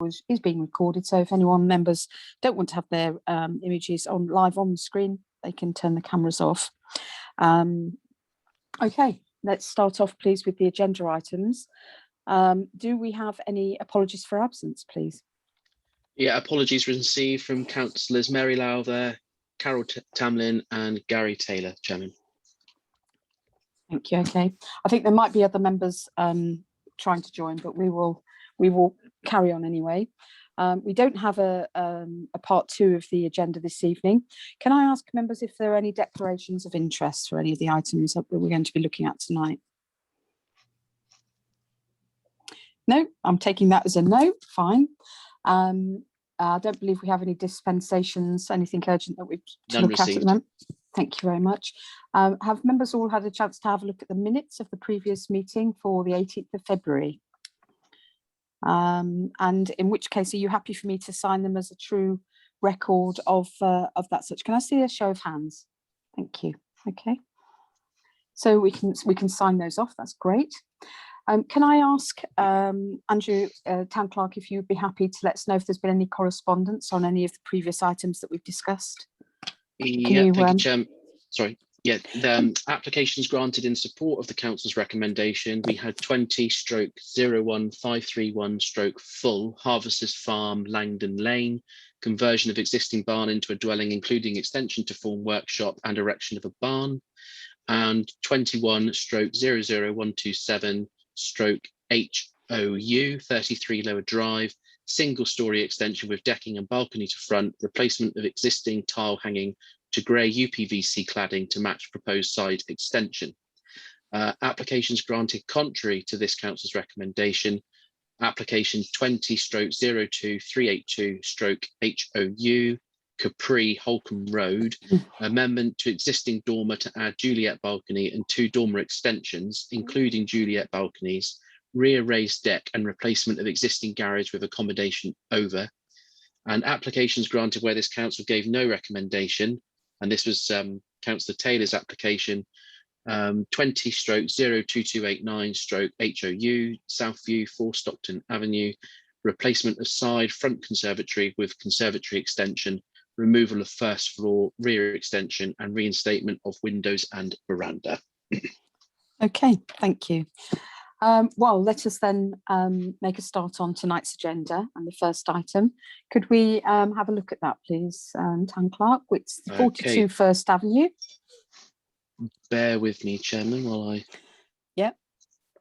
is being recorded, so if anyone members don't want to have their images on live on the screen, they can turn the cameras off. Okay, let's start off, please, with the agenda items. Do we have any apologies for absence, please? Yeah, apologies received from councillors Mary Lowther, Carol Tamlin and Gary Taylor, Chairman. Thank you. Okay, I think there might be other members trying to join, but we will carry on anyway. We don't have a part 2 of the agenda this evening. Can I ask members if there are any declarations of interest for any of the items that we're going to be looking at tonight? No, I'm taking that as a no. Fine. I don't believe we have any dispensations, anything urgent that we've to look at the moment. Thank you very much. Have members all had a chance to have a look at the minutes of the previous meeting for the 18th of February? And in which case, are you happy for me to sign them as a true record of that such? Can I see a show of hands? Thank you. Okay. So we can sign those off. That's great. Can I ask Andrew, Town Clerk, if you'd be happy to let us know if there's been any correspondence on any of the previous items that we've discussed? Yeah, thank you, Chair. Sorry. Yeah, the applications granted in support of the council's recommendation. We had 20/01531/full Harvesters Farm, Langdon Lane, conversion of existing barn into a dwelling, including extension to form workshop and erection of a barn, and 21/00127/HOU 33 Lower Drive, single story extension with decking and balcony to front, replacement of existing tile hanging to grey UPVC cladding to match proposed side extension. Applications granted contrary to this council's recommendation. Application 20/02382/HOU Capri Holcombe Road, amendment to existing dormer to add Juliet balcony and 2 dormer extensions, including Juliet balconies, rear raised deck and replacement of existing garage with accommodation over. And applications granted where this council gave no recommendation, and this was Councillor Taylor's application, 20/02289/HOU Southview 4 Stockton Avenue, replacement of side front conservatory with conservatory extension, removal of first floor rear extension and reinstatement of windows and veranda. Okay, thank you. Well, let us then make a start on tonight's agenda and the first item. Could we have a look at that, please, Town Clerk? It's 42 First Avenue. Bear with me, Chairman, while I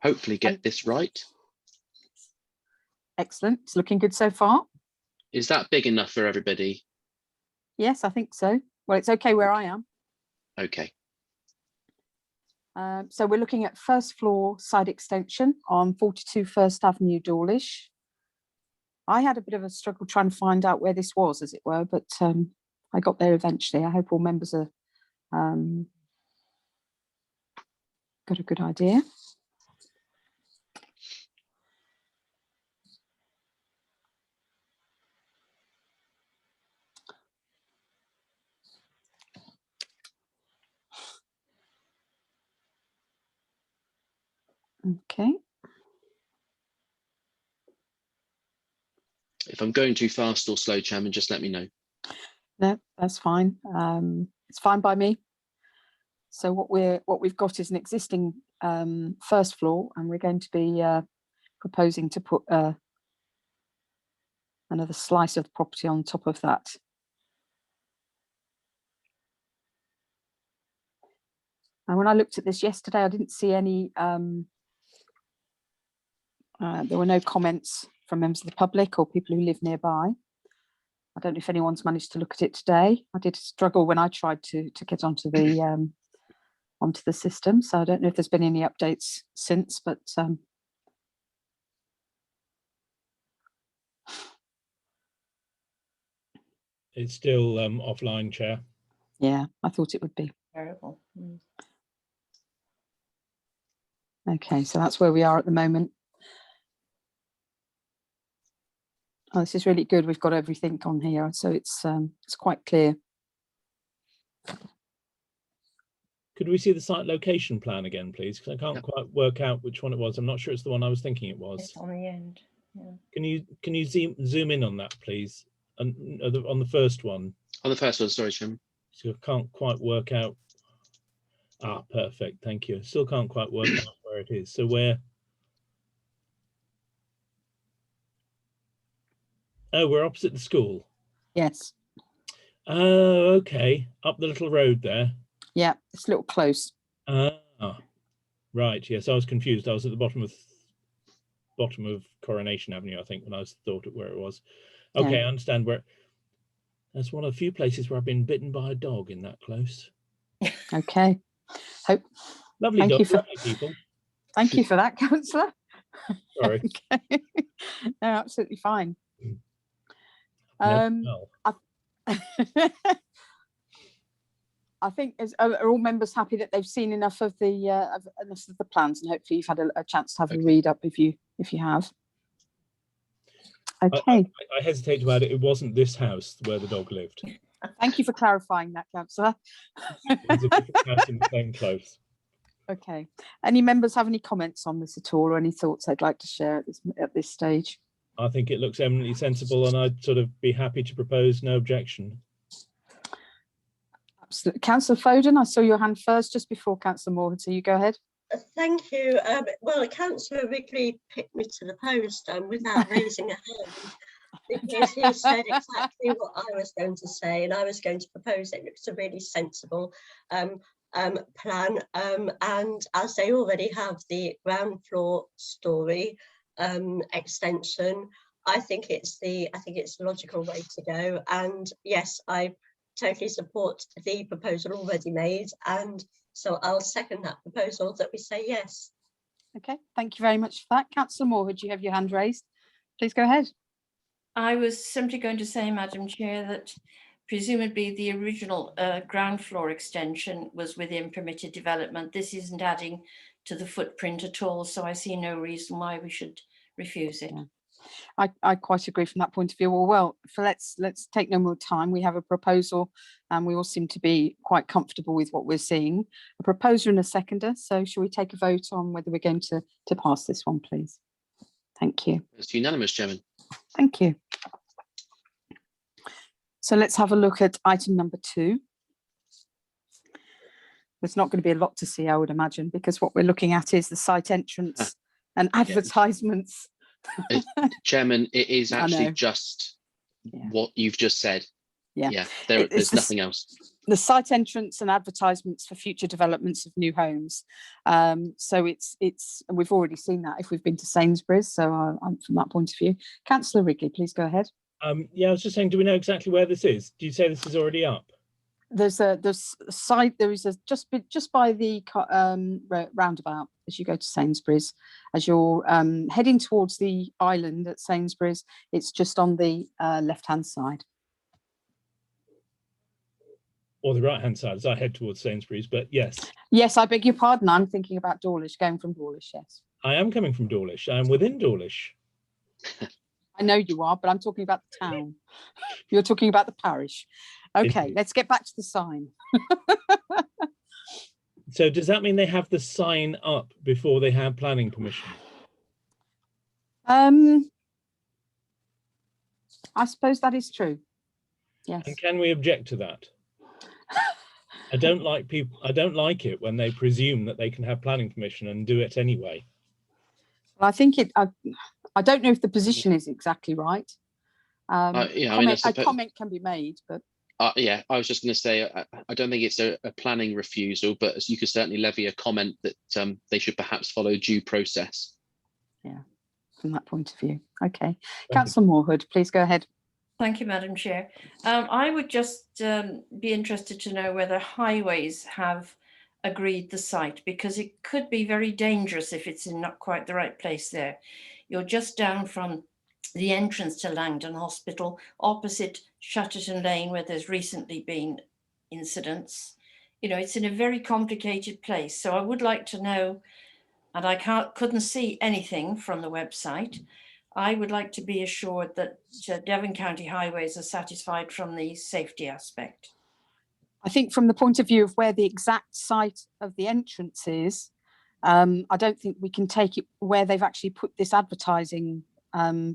hopefully get this right. Excellent. It's looking good so far. Is that big enough for everybody? Yes, I think so. Well, it's okay where I am. Okay. So we're looking at first floor side extension on 42 First Avenue, Dawlish. I had a bit of a struggle trying to find out where this was, as it were, but I got there eventually. I hope all members are got a good idea. Okay. If I'm going too fast or slow, Chairman, just let me know. No, that's fine. It's fine by me. So what we've got is an existing first floor, and we're going to be proposing to put another slice of the property on top of that. And when I looked at this yesterday, I didn't see any. There were no comments from members of the public or people who live nearby. I don't know if anyone's managed to look at it today. I did struggle when I tried to get onto the system, so I don't know if there's been any updates since, but it's still offline, Chair. Yeah, I thought it would be. Terrible. Okay, so that's where we are at the moment. Oh, this is really good. We've got everything on here, so it's quite clear. Could we see the site location plan again, please? Because I can't quite work out which one it was. I'm not sure it's the one I was thinking it was. It's on the end. Can you zoom in on that, please? And on the first one. On the first one, sorry, Chairman. So I can't quite work out. Ah, perfect. Thank you. Still can't quite work out where it is. So where? Oh, we're opposite the school. Yes. Oh, okay. Up the little road there. Yeah, it's a little close. Ah, right. Yes, I was confused. I was at the bottom of Coronation Avenue, I think, when I thought of where it was. Okay, Yeah. I understand where. That's one of the few places where I've been bitten by a dog in that close. Okay. Lovely Thank dog, you for- lovely people. Thank you for that, Councillor. Sorry. Okay. No, absolutely fine. No, I think are all members happy that they've seen enough of the plans, and hopefully you've had a chance to have a read up if you have. Okay. I hesitate to add it wasn't this house where the dog lived. Thank you for clarifying that, Councillor. It was a different house in the same close. Okay. Any members have any comments on this at all, or any thoughts they'd like to share at this stage? I think it looks eminently sensible, and I'd sort of be happy to propose no objection. Absolutely. Councillor Foden, I saw your hand first just before Councillor Moore, so you go ahead. Thank you. Well, Councillor Wrigley picked me to the post without raising a hand, because he said exactly what I was going to say, and I was going to propose it. It's a really sensible plan, and as they already have the ground floor story extension, I think it's the logical way to go. And yes, I totally support the proposal already made, and so I'll second that proposal that we say yes. Okay, thank you very much for that. Councillor Moore, would you have your hand raised? Please go ahead. I was simply going to say, Madam Chair, that presumably the original ground floor extension was within permitted development. This isn't adding to the footprint at all, so I see no reason why we should refuse it. Yeah. I quite agree from that point of view. Well, let's take no more time. We have a proposal, and we all seem to be quite comfortable with what we're seeing. A proposer and a seconder. So shall we take a vote on whether we're going to pass this one, please? Thank you. It's unanimous, Chairman. Thank you. So let's have a look at item number 2. There's not going to be a lot to see, I would imagine, because what we're looking at is the site entrance and advertisements. Chairman, it is actually just what you've just said. Yeah, there's nothing else. The site entrance and advertisements for future developments of new homes. So it's we've already seen that if we've been to Sainsbury's. So I'm from that point of view. Councillor Wrigley, please go ahead. Yeah, I was just saying, do we know exactly where this is? Do you say this is already up? There's site. There is just by the roundabout as you go to Sainsbury's. As you're heading towards the island at Sainsbury's, it's just on the left-hand side. Or the right-hand side as I head towards Sainsbury's, but yes. Yes, I beg your pardon. I'm thinking about Dawlish, going from Dawlish, yes. I am coming from Dawlish. I am within Dawlish. I know you are, but I'm talking about the town. You're talking about the parish. Okay, Indeed. Let's get back to the sign. So does that mean they have the sign up before they have planning permission? I suppose that is true. Yes. And can we object to that? I don't like it when they presume that they can have planning permission and do it anyway. Well, I think I don't know if the position is exactly right. A comment can be made, but yeah, I was just going to say I don't think it's a planning refusal, but you could certainly levy a comment that they should perhaps follow due process. Yeah, from that point of view. Okay, Councillor Moorhood, please go ahead. Thank you, Madam Chair. I would just be interested to know whether highways have agreed the site, because it could be very dangerous if it's in not quite the right place there. You're just down from the entrance to Langdon Hospital, opposite Shutterton Lane, where there's recently been incidents. You know, it's in a very complicated place. So I would like to know, and I couldn't see anything from the website. I would like to be assured that Devon County Highways are satisfied from the safety aspect. I think from the point of view of where the exact site of the entrance is, I don't think we can take it where they've actually put this advertising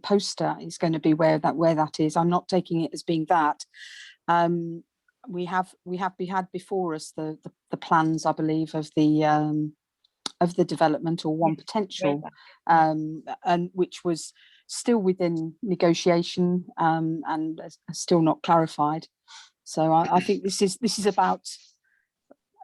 poster is going to be where that is. I'm not taking it as being that. We had before us the plans, I believe, of the development, or one potential, and which was still within negotiation, and still not clarified. So I think this is about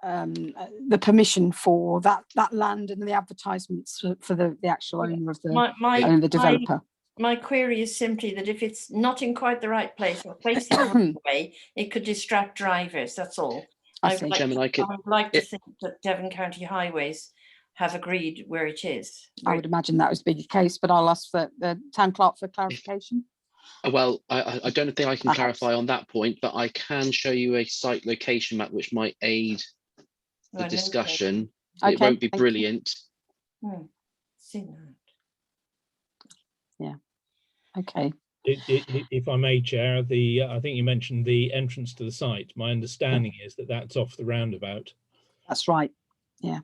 the permission for that land and the advertisements for the actual owner of the developer. My query is simply that if it's not in quite the right place, or placed in the wrong way, it could distract drivers. That's all. I would like to think that Devon County Highways have agreed where it is. I would imagine that was the case, but I'll ask the town clerk for clarification. Well, I don't think I can clarify on that point, but I can show you a site location map which might aid the discussion. Okay. It won't be brilliant. Seen that. Yeah. Okay. If I may, Chair, I think you mentioned the entrance to the site. My understanding is that that's off the roundabout. That's right. Yeah.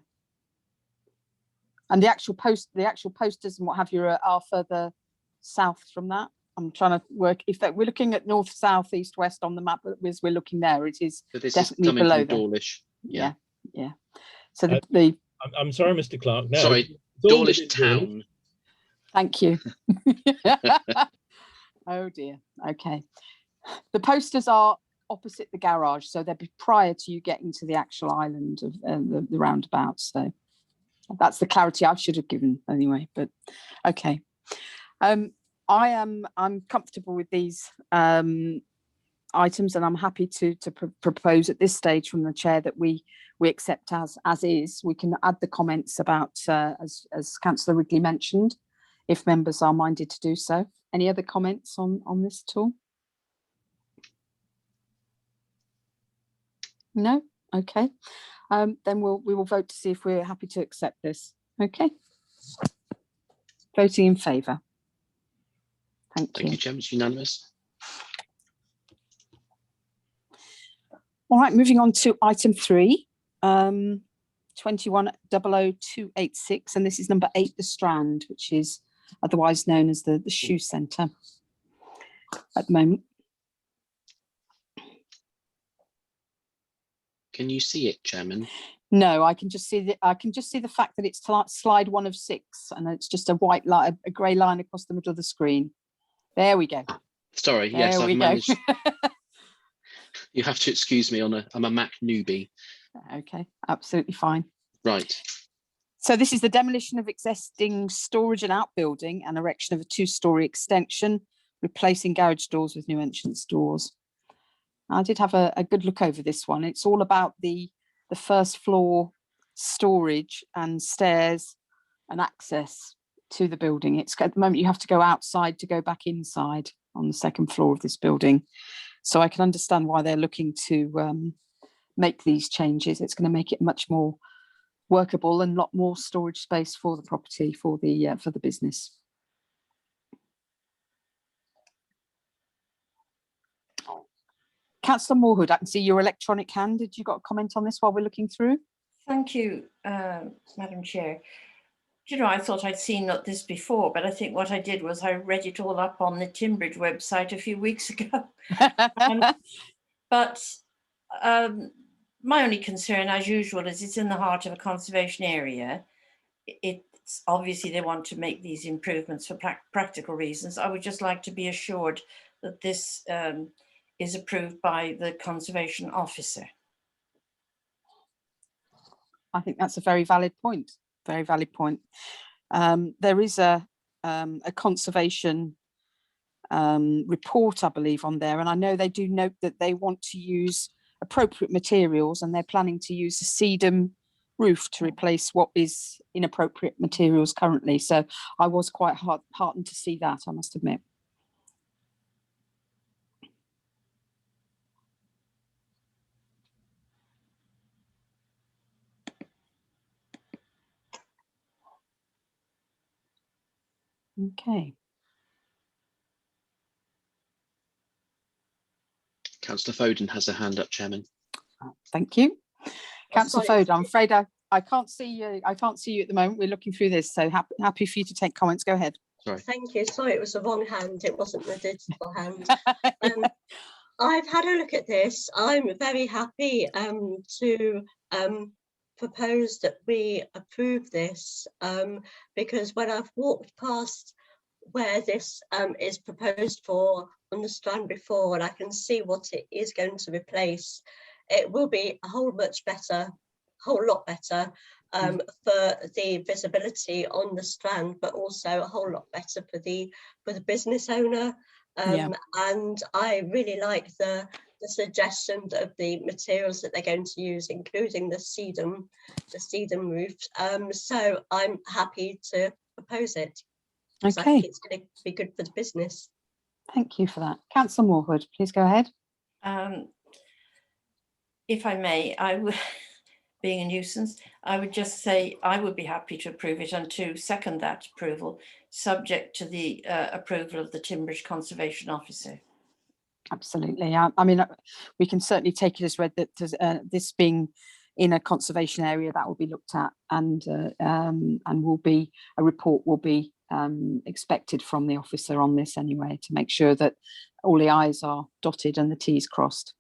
And the actual posters and what have you are further south from that. I'm trying to work if we're looking at north, south, east, west on the map as we're looking there. It is definitely below Dawlish. Yeah. So I'm sorry, Mr. Clark. No, sorry, Dawlish town. Thank you. Oh dear. Okay. The posters are opposite the garage, so they'll be prior to you getting to the actual island of the roundabout. So that's the clarity I should have given anyway. But okay. I'm comfortable with these items, and I'm happy to propose at this stage from the chair that we accept as is. We can add the comments about as Councillor Wrigley mentioned, if members are minded to do so. Any other comments on this at all? No? Okay. Then we will vote to see if we're happy to accept this. Okay. Voting in favour. Thank you. Thank you, Chairman. It's unanimous. All right, moving on to item 3, 2100286, and this is number 8, The Strand, which is otherwise known as the shoe centre at the moment. Can you see it, Chairman? No, I can just see the fact that it's slide 1 of 6, and it's just a white line, a grey line across the middle of the screen. There we go. Sorry, yes, I've managed. You have to excuse me I'm a Mac newbie. Okay, absolutely fine. Right. So this is the demolition of existing storage and outbuilding and erection of a 2-storey extension, replacing garage doors with new entrance doors. I did have a good look over this one. It's all about the first floor storage and stairs and access to the building. It's at the moment you have to go outside to go back inside on the 2nd floor of this building. So I can understand why they're looking to make these changes. It's going to make it much more workable and a lot more storage space for the property, for the business. Councillor Moorhood, I can see your electronic hand. Did you got a comment on this while we're looking through? Thank you, Madam Chair. Do you know, I thought I'd seen this before, but I think what I did was I read it all up on the Timbridge website a few weeks ago. But my only concern, as usual, is it's in the heart of a conservation area. It's obviously they want to make these improvements for practical reasons. I would just like to be assured that this is approved by the conservation officer. I think that's a very valid point. Very valid point. There is a conservation report, I believe, on there, and I know they do note that they want to use appropriate materials, and they're planning to use a sedum roof to replace what is inappropriate materials currently. So I was quite heartened to see that, I must admit. Okay. Councillor Foden has a hand up, Chairman. Thank you. Councillor Foden, I'm afraid I can't see you. I can't see you at the moment. We're looking through this, so happy for you to take comments. Go ahead. Sorry. Thank you. Sorry, it was the wrong hand. It wasn't the digital hand. I've had a look at this. I'm very happy to propose that we approve this because when I've walked past where this is proposed for on the Strand before, and I can see what it is going to replace, it will be a whole lot better for the visibility on the Strand, but also a whole lot better for the business owner. And I really like the suggestion of the materials that they're going to use, including the sedum roof. So I'm happy to propose it. I think Okay, it's going to be good for the business. thank you for that. Councillor Moorhood, please go ahead. If I may, I would, being a nuisance, I would just say I would be happy to approve it and to second that approval, subject to the approval of the Timbridge Conservation Officer. Absolutely. I mean, we can certainly take it as read that this being in a conservation area, that will be looked at, and will be a report will be expected from the officer on this anyway, to make sure that all the I's are dotted and the T's crossed.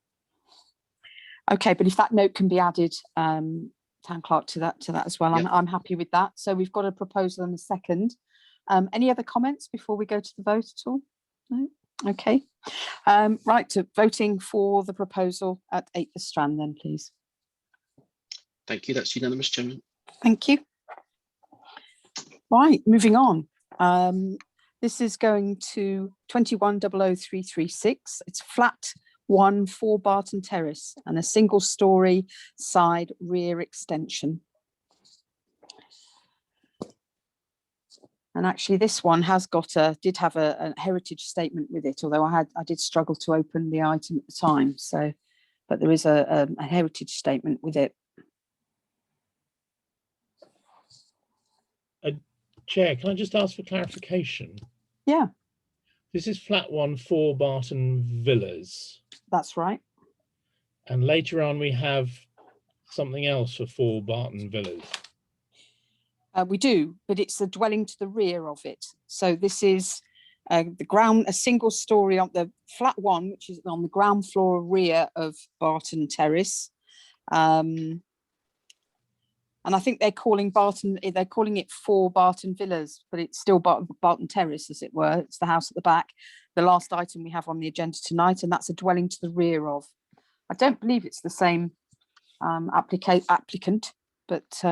Okay, but if that note can be added, town clerk, to that as well, Yep. I'm happy with that. So we've got a proposal and a second. Any other comments before we go to the vote at all? No. Okay. Right, to voting for the proposal at 8 the Strand then, please. Thank you. That's unanimous, Chairman. Thank you. Right, moving on. This is going to 2100336. It's flat 1, 4 Barton Terrace, and a single story side rear extension. And actually this one has got did have a heritage statement with it, although I did struggle to open the item at the time. So, but there is a heritage statement with it. Chair, can I just ask for clarification? Yeah, This is flat 1, 4 Barton Villas. that's right. And later on we have something else for 4 Barton Villas. We do, but it's a dwelling to the rear of it. So this is the ground, a single story on the flat 1, which is on the ground floor rear of Barton Terrace. And I think they're calling it 4 Barton Villas, but it's still Barton Terrace, as it were. It's the house at the back, the last item we have on the agenda tonight, and that's a dwelling to the rear of. I don't believe it's the same applicant, but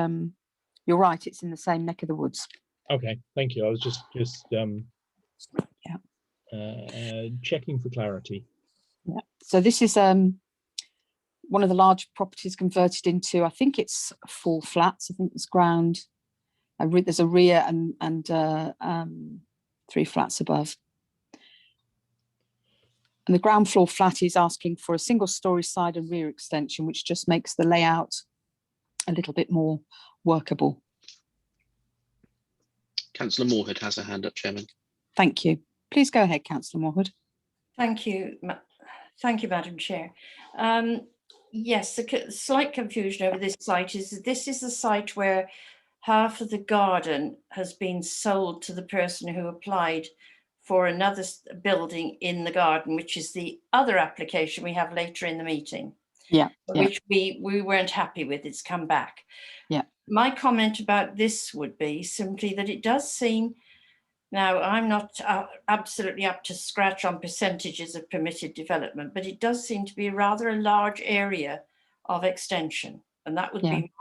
you're right, it's in the same neck of the woods. Okay, thank you. I was just checking for clarity. Yeah. So this is one of the large properties converted into, I think it's 4 flats. I think there's ground, there's a rear and 3 flats above. And the ground floor flat is asking for a single story side and rear extension, which just makes the layout a little bit more workable. Councillor Moorhood has a hand up, Chairman. Thank you. Please go ahead, Councillor Moorhood. Thank you, Madam Chair. Yes, the slight confusion over this site is this is the site where half of the garden has been sold to the person who applied for another building in the garden, which is the other application we have later in the meeting. Yeah. Which we weren't happy with. It's come back. Yeah. My comment about this would be simply that it does seem, now I'm not absolutely up to scratch on percentages of permitted development, but it does seem to be rather a large area of extension. And that would be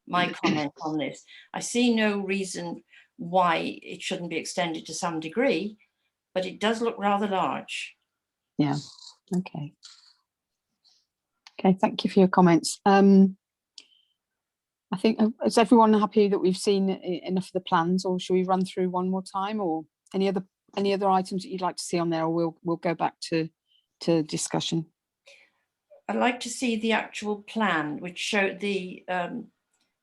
my comment on this. I see no reason why it shouldn't be extended to some degree, but it does look rather large. Yeah, okay. Okay, thank you for your comments. I think, is everyone happy that we've seen enough of the plans, or should we run through one more time, or any other items that you'd like to see on there, or we'll go back to discussion? I'd like to see the actual plan, which showed the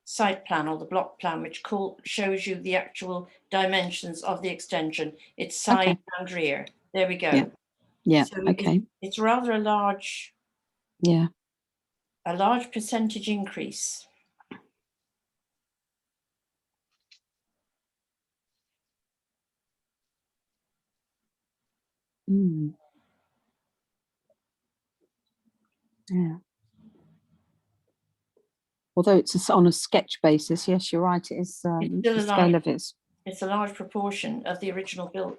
site plan or the block plan, which shows you the actual dimensions of the extension, its side and rear. There we go. Yeah, so okay. It's rather a large percentage increase. Mm. Yeah. Although on a sketch basis, yes, you're right. It is It's the still scale of it. It's a large proportion of the original build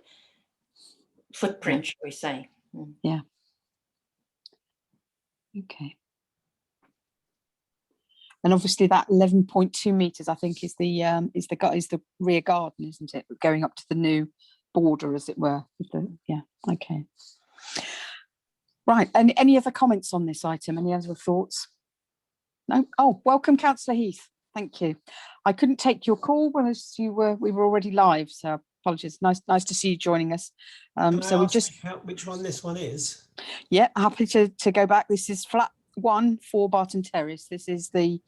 footprint, shall we say. Mm. Yeah. Okay. And obviously that 11.2 meters, I think, is the rear garden, isn't it? Going up to the new border, as it were. Yeah. Okay. Right. And any other comments on this item? Any other thoughts? No. Oh, welcome, Councillor Heath. Thank you. I couldn't take your call as we were already live, so apologies. Nice to see you joining us. So we just which one this one is. Yeah, happy to go back. This is flat 1 for Barton Terrace. This is the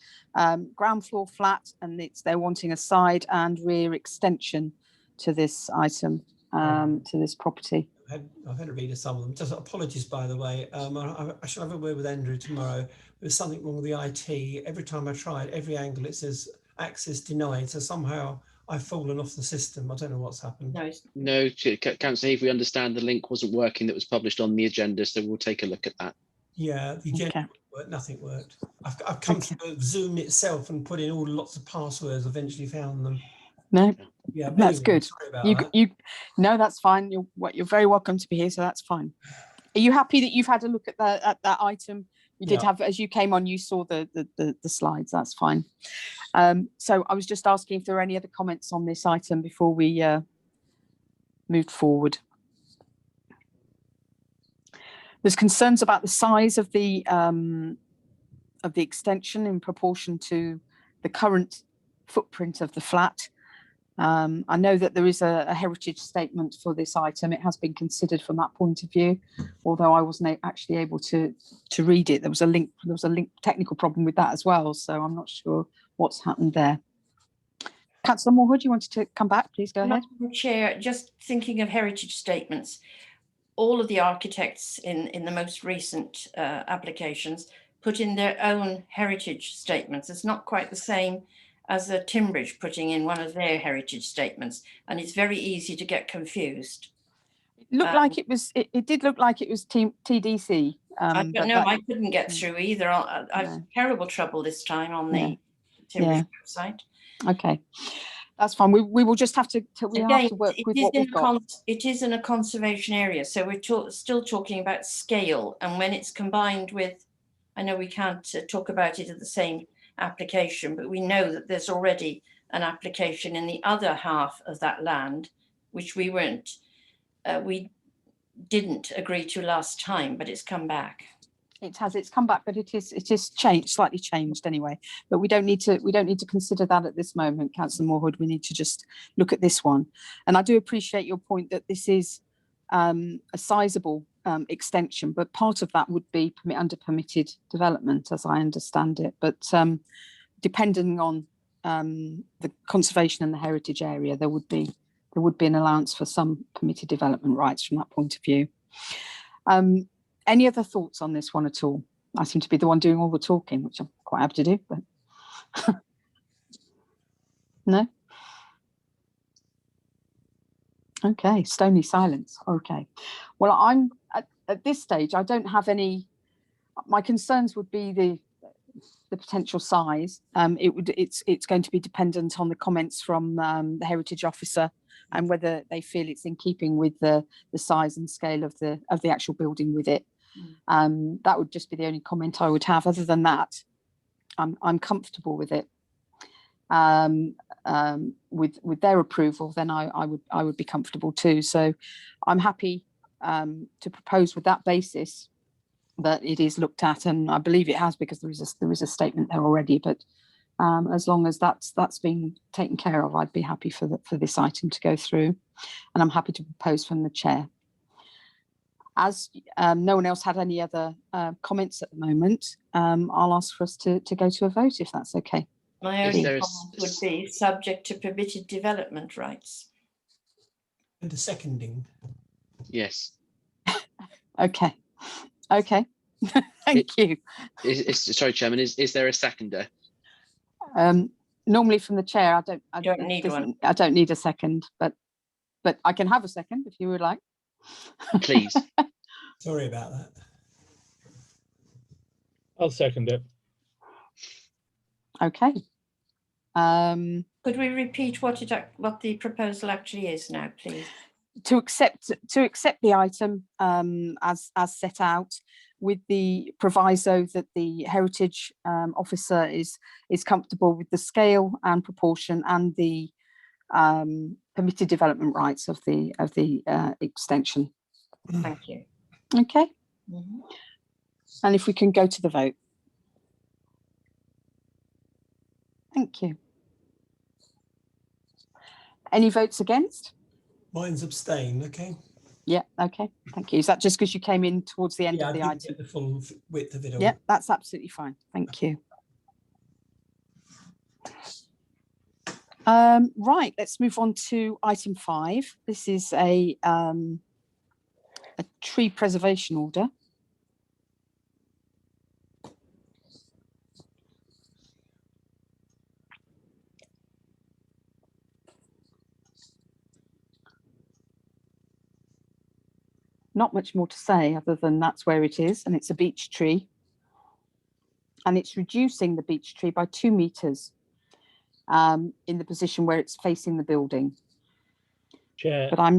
ground floor flat, and they're wanting a side and rear extension to this item, to this property. I've had a read of some of them. Just apologies, by the way. I shall have a word with Andrew tomorrow. There's something wrong with the IT. Every time I try it, every angle it says access denied. So somehow I've fallen off the system. I don't know what's happened. No, Councillor Heath, we understand the link wasn't working that was published on the agenda, so we'll take a look at that. Yeah, the agenda worked, nothing worked. I've come to Zoom itself and put in lots of passwords, eventually found them. No, yeah, that's anyway, good. Sorry about that. You no, that's fine. You're very welcome to be here, so that's fine. Are you happy that you've had a look at that item? You did have, as you came on, you saw the slides. That's fine. So I was just asking if there are any other comments on this item before we moved forward. There's concerns about the size of the extension in proportion to the current footprint of the flat. I know that there is a heritage statement for this item. It has been considered from that point of view, although I wasn't actually able to read it. There was a link technical problem with that as well, so I'm not sure what's happened there. Councillor Moorhood, you wanted to come back? Please go ahead. Madam Chair, just thinking of heritage statements, all of the architects in the most recent applications put in their own heritage statements. It's not quite the same as a Timbridge putting in one of their heritage statements, and it's very easy to get confused. It looked like it was. It did look like it was TDC. I don't know. I couldn't get through either. I've terrible trouble this time on the Timbridge website. Okay, that's fine. We will just have to. We have to work with what we've got. It is in a conservation area, so we're still talking about scale, and when it's combined with, I know we can't talk about it at the same application, but we know that there's already an application in the other half of that land, which we didn't agree to last time, but it's come back. It's come back, but it is changed, slightly changed anyway. But we don't need to consider that at this moment, Councillor Moorhood. We need to just look at this one. And I do appreciate your point that this is a sizable extension, but part of that would be under permitted development, as I understand it. But depending on the conservation and the heritage area, there would be an allowance for some permitted development rights from that point of view. Any other thoughts on this one at all? I seem to be the one doing all the talking, which I'm quite happy to do, but no. Okay, stony silence. Okay, well, I'm at this stage. I don't have any. My concerns would be the potential size. It's going to be dependent on the comments from the heritage officer and whether they feel it's in keeping with the size and scale of the actual building with it. That would just be the only comment I would have. Other than that, I'm comfortable with it. With their approval, then I would be comfortable too. So I'm happy to propose with that basis that it is looked at, and I believe it has, because there is a statement there already. But as long as that's being taken care of, I'd be happy for this item to go through, and I'm happy to propose from the chair. As no one else had any other comments at the moment, I'll ask for us to go to a vote, if that's okay. My only comment would be subject to permitted development rights. And a seconding. Yes. Okay. Thank you. Sorry, Chairman. Is there a seconder? Normally from the chair, I don't need one. I don't need a second, but I can have a second if you would like. Please. Sorry about that. I'll second it. Okay. Could we repeat what the proposal actually is now, please? To accept the item as set out, with the proviso that the heritage officer is comfortable with the scale and proportion and the permitted development rights of the extension. Thank you. Okay. Mhm. And if we can go to the vote. Thank you. Any votes against? Mine's abstain, okay? Yeah, okay, thank you. Is that just because you came in towards the end Yeah, of I the didn't item? get the full width of it all. Yeah, that's absolutely fine. Thank you. Right, let's move on to item 5. This is a tree preservation order. Not much more to say other than that's where it is, and it's a beech tree. And it's reducing the beech tree by 2 meters in the position where it's facing the building. Chair, But I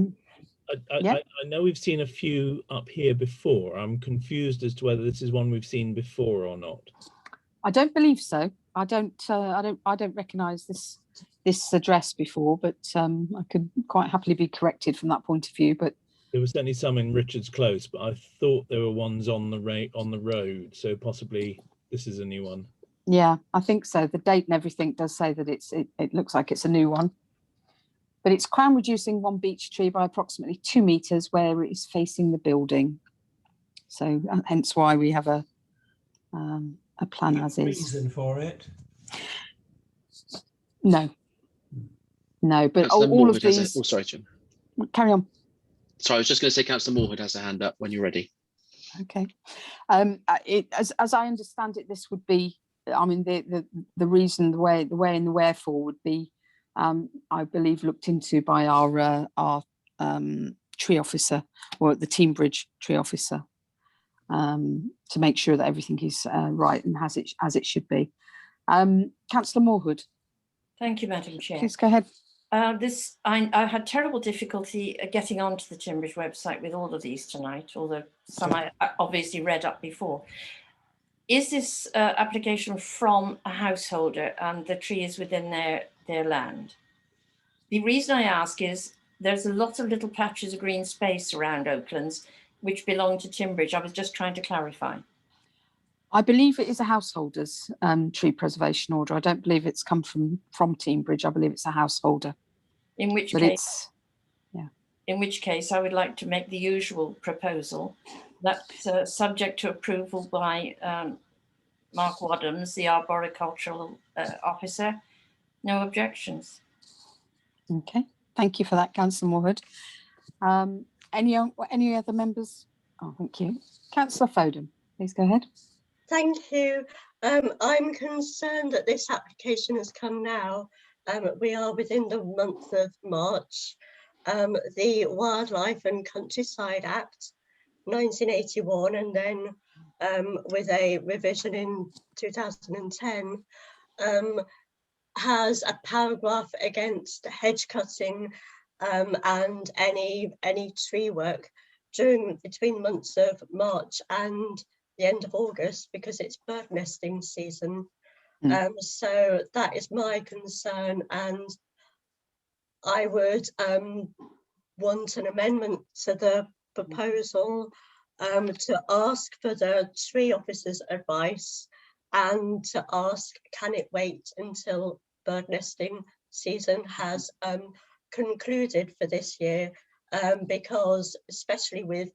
know we've seen a few up here before. I'm confused as to whether this is one we've seen before or not. I don't believe so. I don't recognise this address before, but I could quite happily be corrected from that point of view. But There were certainly some in Richards Close, but I thought there were ones on the road, so possibly this is a new one. yeah, I think so. The date and everything does say that it looks like it's a new one. But it's crown reducing one beech tree by approximately 2 meters where it is facing the building. So hence why we have a plan as is. Reason for it? No, but Councillor all of Moorhood has these. oh, sorry, Jim. Carry on. Sorry, I was just going to say Councillor Moorhood has a hand up when you're ready. Okay. As I understand it, this would be, I mean, the reason, the way and the wherefore would be, I believe, looked into by our tree officer, or the Teambridge tree officer, to make sure that everything is right and as it should be. Councillor Moorhood. Thank you, Madam Chair. Please go ahead. I had terrible difficulty getting onto the Teambridge website with all of these tonight, although some I obviously read up before. Is this application from a householder and the tree is within their land? The reason I ask is there's a lot of little patches of green space around Oaklands which belong to Teambridge. I was just trying to clarify. I believe it is a householder's tree preservation order. I don't believe it's come from Teambridge. I believe it's a householder. In which case, I would like to make the usual proposal that subject to approval by Mark Wadhams, the arboricultural officer. No objections. Okay, thank you for that, Councillor Moorhood. Any other members? Oh, thank you. Councillor Foden, please go ahead. Thank you. I'm concerned that this application has come now. We are within the month of March. The Wildlife and Countryside Act 1981, and then with a revision in 2010, has a paragraph against hedge cutting and any tree work between months of March and the end of August, because it's bird nesting season. So that is my concern, and I would want an amendment to the proposal to ask for the tree officer's advice and to ask, can it wait until bird nesting season has concluded for this year, because especially with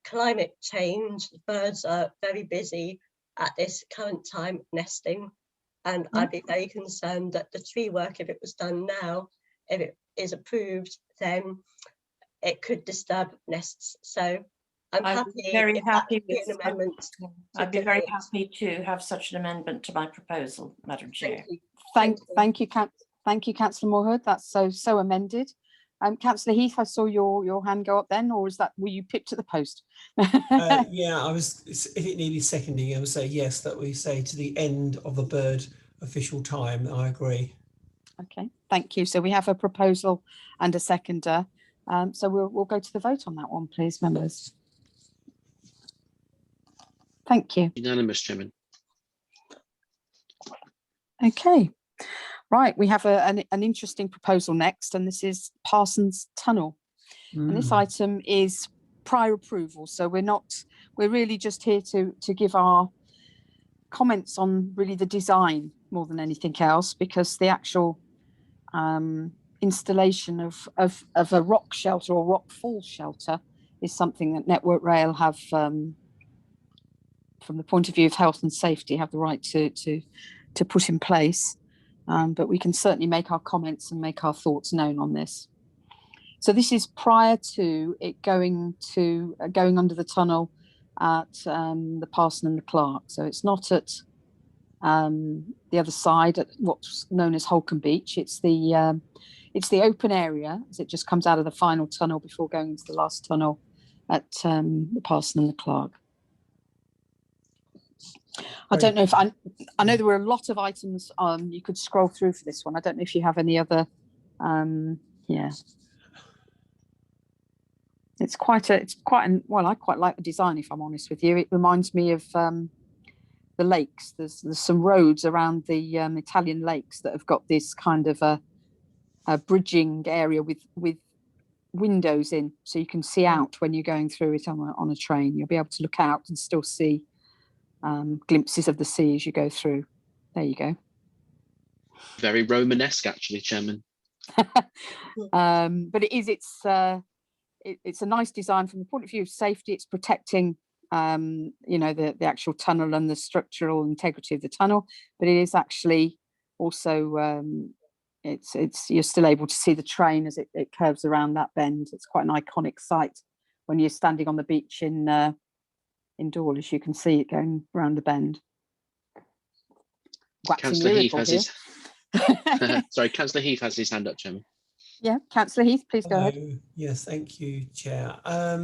climate change, birds are very busy at this current time nesting, and I'd be very concerned that the tree work, if it was done now, if it is approved, then it could disturb nests. So I'm happy. Very happy with an amendment. I'd be very happy to have such an amendment to my proposal, Madam Chair. Thank you, Councillor Moorhood. That's so amended. Councillor Heath, I saw your hand go up then, or were you pipped to the post? Yeah, if it needed seconding, I would say yes, that we say to the end of the bird official time. I agree. Okay, thank you. So we have a proposal and a seconder. So we'll go to the vote on that one, please, members. Thank you. Unanimous, Chairman. Okay, right. We have an interesting proposal next, and this is Parsons Tunnel. And this item is prior approval. So we're really just here to give our comments on really the design more than anything else, because the actual installation of a rock shelter or rock fall shelter is something that Network Rail have, from the point of view of health and safety, have the right to put in place. But we can certainly make our comments and make our thoughts known on this. So this is prior to it going under the tunnel at the Parson and the Clark. So it's not at the other side at what's known as Holcombe Beach. It's the open area as it just comes out of the final tunnel before going into the last tunnel at the Parson and the Clark. I don't know if I know there were a lot of items you could scroll through for this one. I don't know if you have any other. Yeah, it's quite well. I quite like the design, if I'm honest with you. It reminds me of the lakes. There's some roads around the Italian lakes that have got this kind of a bridging area with windows in, so you can see out when you're going through it on a train. You'll be able to look out and still see glimpses of the sea as you go through. There you go. Very Romanesque, actually, Chairman. But it's a nice design from the point of view of safety. It's protecting the actual tunnel and the structural integrity of the tunnel, but it is actually also it's you're still able to see the train as it curves around that bend. It's quite an iconic sight when you're standing on the beach in Dawlish. You can see it going around the bend. Councillor Heath has his sorry, Councillor Heath has his hand up, Chairman. Yeah, Councillor Heath, please go ahead. Yes, thank you, Chair. Are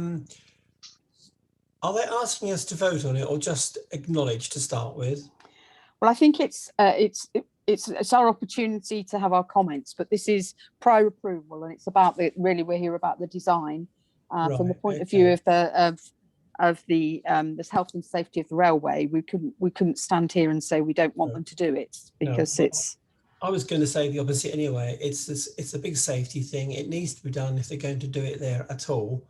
they asking us to vote on it or just acknowledge to start with? Well, I think it's our opportunity to have our comments, but this is prior approval, and it's about we're here about the design from the point of view of the health and safety of the railway. We couldn't stand here and say we don't want them to do it, because it's. I was going to say the opposite anyway. It's a big safety thing. It needs to be done if they're going to do it there at all.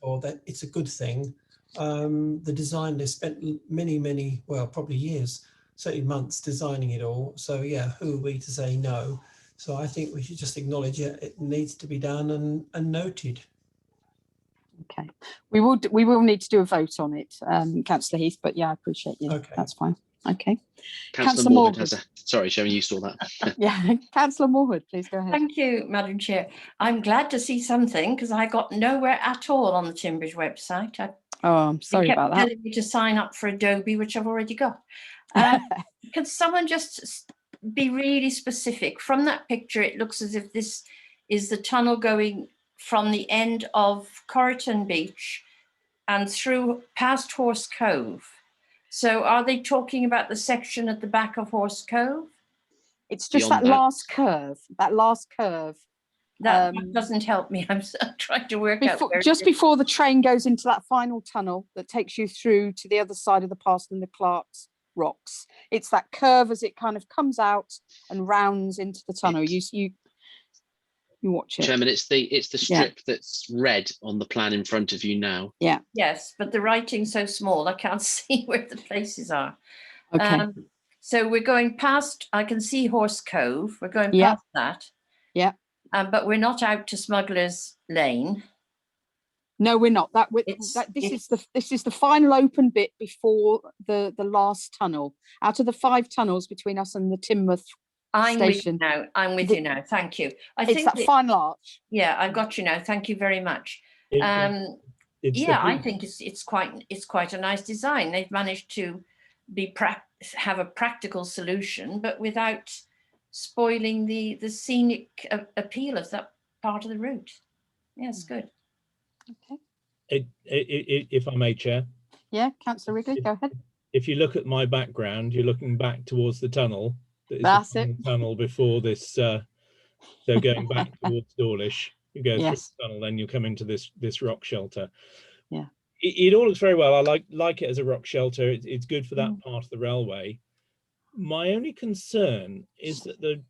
For that, it's a good thing. The design, they spent many, well, probably years, certainly months designing it all. So yeah, who are we to say no? So I think we should just acknowledge it. It needs to be done and noted. Okay, we will need to do a vote on it, Councillor Heath. But yeah, I appreciate you. Okay, that's fine. Okay. Councillor Moorhood has a. Sorry, Sharon, you saw that. Yeah, Councillor Moorhood, please go ahead. Thank you, Madam Chair. I'm glad to see something, because I got nowhere at all on the Timbridge website. I'm sorry about that. Telling me to sign up for Adobe, which I've already got. Can someone just be really specific? From that picture, it looks as if this is the tunnel going from the end of Corriton Beach and through past Horse Cove. So are they talking about the section at the back of Horse Cove? It's just that last curve. That doesn't help me. I'm trying to work out. Just before the train goes into that final tunnel that takes you through to the other side of the Parson and the Clark's rocks. It's that curve as it kind of comes out and rounds into the tunnel. You watch it. Chairman, it's the strip that's red on the plan in front of you now. Yeah. Yes, but the writing's so small I can't see where the places are. Okay. So we're going past. I can see Horse Cove. We're going past that. Yeah. But we're not out to Smugglers Lane. No, we're not. This is the final open bit before the last tunnel. Out of the 5 tunnels between us and the Teignmouth station. I'm with you now. Thank you. It's that final arch. Yeah, I've got you now. Thank you very much. I think it's quite a nice design. They've managed to have a practical solution, but without spoiling the scenic appeal of part of the route. Yes, good. Okay. If I may, Chair. Yeah, Councillor Wrigley, go ahead. If you look at my background, you're looking back towards the tunnel. That is That's the it. tunnel before this. So going back towards Dawlish, you go through Yes. the tunnel, then you come into this rock shelter. Yeah. It all looks very well. I like it as a rock shelter. It's good for that part of the railway. My only concern is that the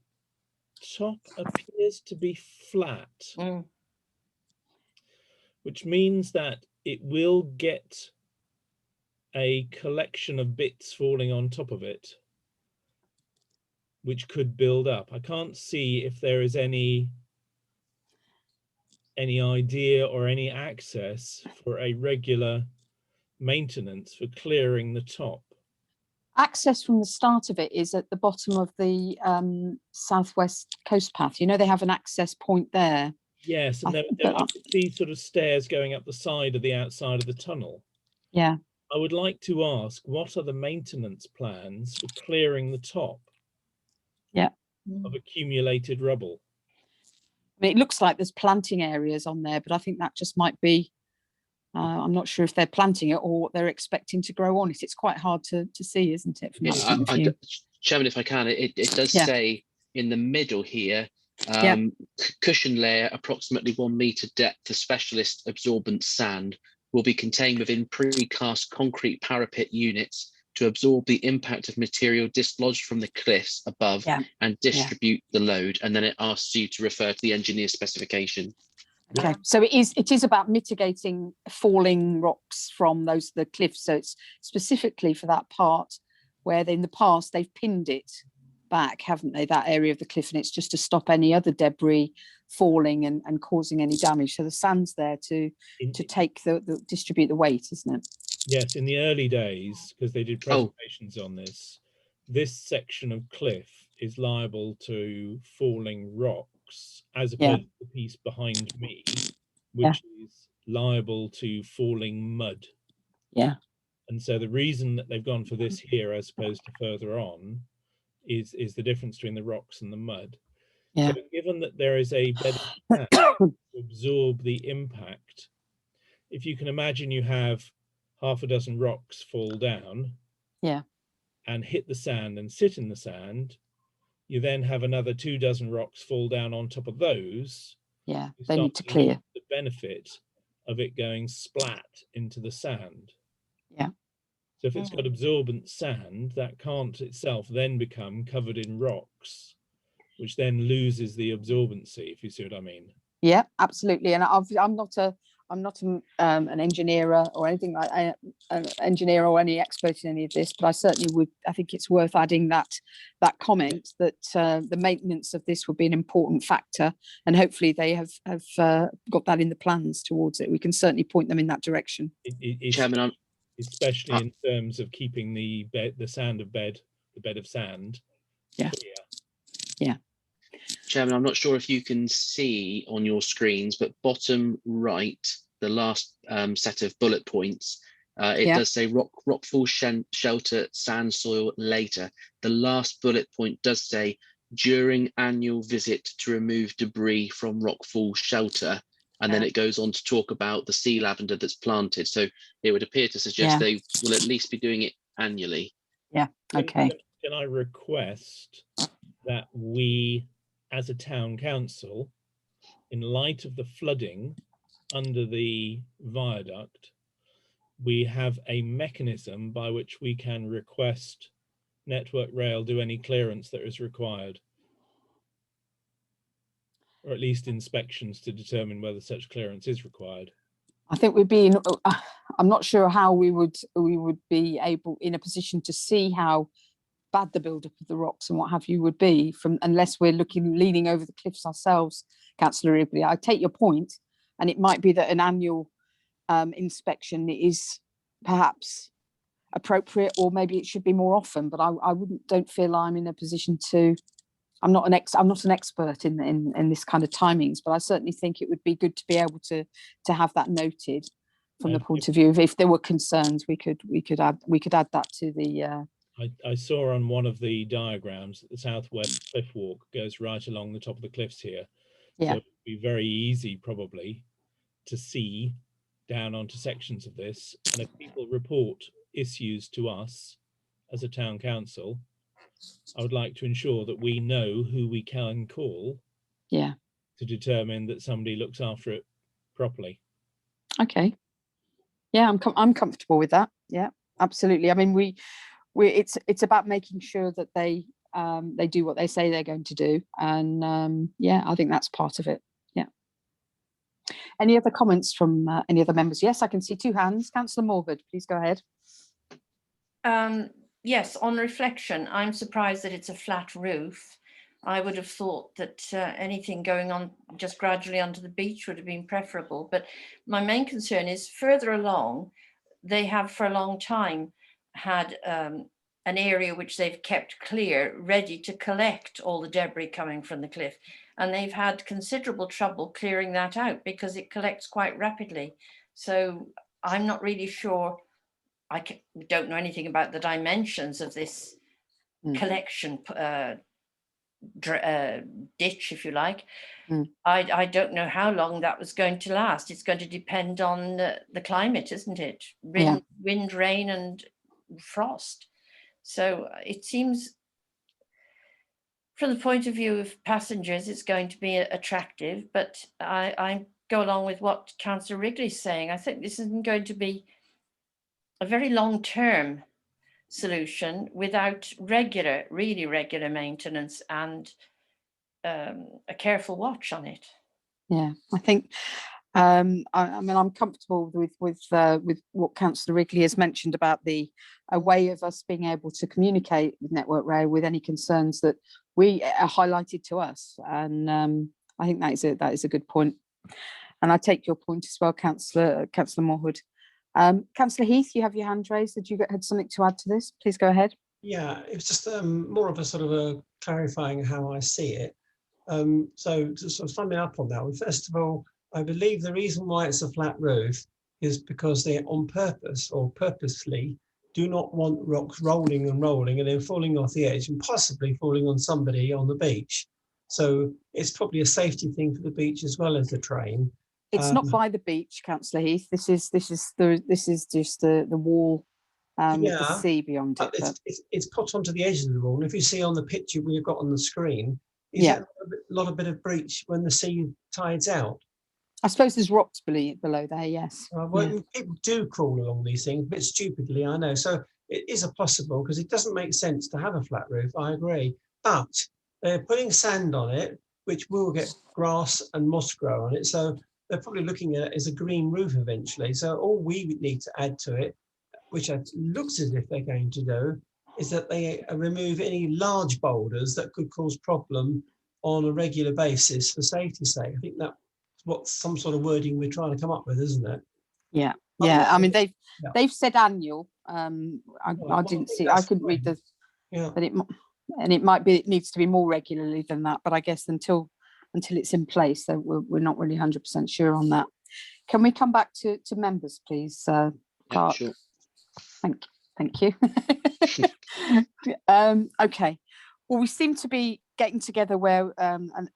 top appears to be flat, which means that it will get a collection of bits falling on top of it, which could build up. I can't see if there is any idea or any access for a regular maintenance for clearing the top. Access from the start of it is at the bottom of the southwest coast path. You know, they have an access point there. Yes, and there are these sort of stairs going up the side of the outside of the tunnel. Yeah. I would like to ask, what are the maintenance plans for clearing the top of accumulated rubble? I mean, it looks like there's planting areas on there, but I think that just might be, I'm not sure if they're planting it or what they're expecting to grow on it. It's quite hard to see, isn't it? From this point of view? Chairman, if I can, it does say in the middle here, cushion layer approximately 1 metre depth for specialist absorbent sand will be contained within precast concrete parapet units to absorb the impact of material dislodged from the cliffs above and distribute the load. And then it asks you to refer to the engineer specification. Okay, so it is about mitigating falling rocks from the cliffs. So it's specifically for that part where in the past they've pinned it back, haven't they, that area of the cliff, and it's just to stop any other debris falling and causing any damage. So the sand's there to take distribute the weight, isn't it? Yes, in the early days, because they did presentations on this section of cliff is liable to falling rocks, as opposed to the piece behind me, which is liable to falling mud. Yeah. And so the reason that they've gone for this here as opposed to further on is the difference between the rocks and the mud. Yeah. So given that there is a bed of sand to absorb the impact, if you can imagine you have half a dozen rocks fall down and hit the sand and sit in the sand, you then have another 2 dozen rocks fall down on top of those. Yeah, they need to clear. The benefit of it going splat into the sand. Yeah. So if it's got absorbent sand, that can't itself then become covered in rocks, which then loses the absorbency, if you see what I mean. Yeah, absolutely. And I'm not an engineer or anything like an engineer or any expert in any of this, but I certainly would. I think it's worth adding that comment that the maintenance of this would be an important factor, and hopefully they have got that in the plans towards it. We can certainly point them in that direction. Chairman, especially in terms of keeping the bed of sand. Yeah. Clear. Yeah. Chairman, I'm not sure if you can see on your screens, but bottom right, the last set of bullet points, it does say rockfall shelter, sand soil later. The last bullet point does say during annual visit to remove debris from rockfall shelter. And then it goes on to talk about the sea lavender that's planted. So it would appear to suggest they will at least be doing it annually. Yeah, okay. Can I request that we, as a town council, in light of the flooding under the viaduct, we have a mechanism by which we can request Network Rail do any clearance that is required, or at least inspections to determine whether such clearance is required. I think we'd be I'm not sure how we would be able in a position to see how bad the buildup of the rocks and what have you would be unless we're leaning over the cliffs ourselves, Councillor Ripley. I take your point, and it might be that an annual inspection is perhaps appropriate, or maybe it should be more often. But I don't feel I'm in a position to. I'm not an expert in this kind of timings, but I certainly think it would be good to be able to have that noted from the point of view of if there were concerns, we could add that to the. I saw on one of the diagrams that the southwest cliff walk goes right along the top of the cliffs here. Yeah. So it'd be very easy probably to see down onto sections of this. And if people report issues to us as a town council, I would like to ensure that we know who we can call Yeah. to determine that somebody looks after it properly. Okay. Yeah, I'm comfortable with that. Yeah, absolutely. I mean, it's about making sure that they do what they say they're going to do, and yeah, I think that's part of it. Yeah. Any other comments from any other members? Yes, I can see two hands. Councillor Morhood, please go ahead. Yes, on reflection, I'm surprised that it's a flat roof. I would have thought that anything going on just gradually onto the beach would have been preferable. But my main concern is further along, they have for a long time had an area which they've kept clear, ready to collect all the debris coming from the cliff. And they've had considerable trouble clearing that out because it collects quite rapidly. So I'm not really sure. We don't know anything about the dimensions of this collection ditch, if you like. I don't know how long that was going to last. It's going to depend on the climate, isn't it? Wind, rain and frost. So it seems from the point of view of passengers, it's going to be attractive, but I go along with what Councillor Wrigley's saying. I think this isn't going to be a very long-term solution without really regular maintenance and a careful watch on it. Yeah, I think I mean I'm comfortable with what Councillor Wrigley has mentioned about a way of us being able to communicate with Network Rail with any concerns that we are highlighted to us, and I think that is a good point. And I take your point as well, Councillor Morhood. Councillor Heath, you have your hand raised. Had something to add to this? Please go ahead. Yeah, it was just more of a sort of a clarifying how I see it. So to sort of sum it up on that one, first of all, I believe the reason why it's a flat roof is because they on purpose or purposely do not want rocks rolling and rolling and then falling off the edge and possibly falling on somebody on the beach. So it's probably a safety thing for the beach as well as the train. It's not by the beach, Councillor Heath. This is just the wall with the sea beyond it. It's put onto the edge of the wall. And if you see on the picture we've got on the screen, a lot of bit of breach when the sea tides out. I suppose there's rocks below there, yes. People do crawl along these things, a bit stupidly, I know. So it is a possible, because it doesn't make sense to have a flat roof, I agree. But they're putting sand on it, which will get grass and moss grow on it. So they're probably looking at it as a green roof eventually. So all we need to add to it, which looks as if they're going to do, is that they remove any large boulders that could cause problem on a regular basis for safety's sake. I think that's what some sort of wording we're trying to come up with, isn't it? Yeah. I mean, they've said annual. I didn't see. I couldn't read the. Yeah. But it needs to be more regularly than that. But I guess until it's in place, so we're not really 100% sure on that. Can we come back to members, please? Yeah, sure. Thank you. Okay. Well, we seem to be getting together where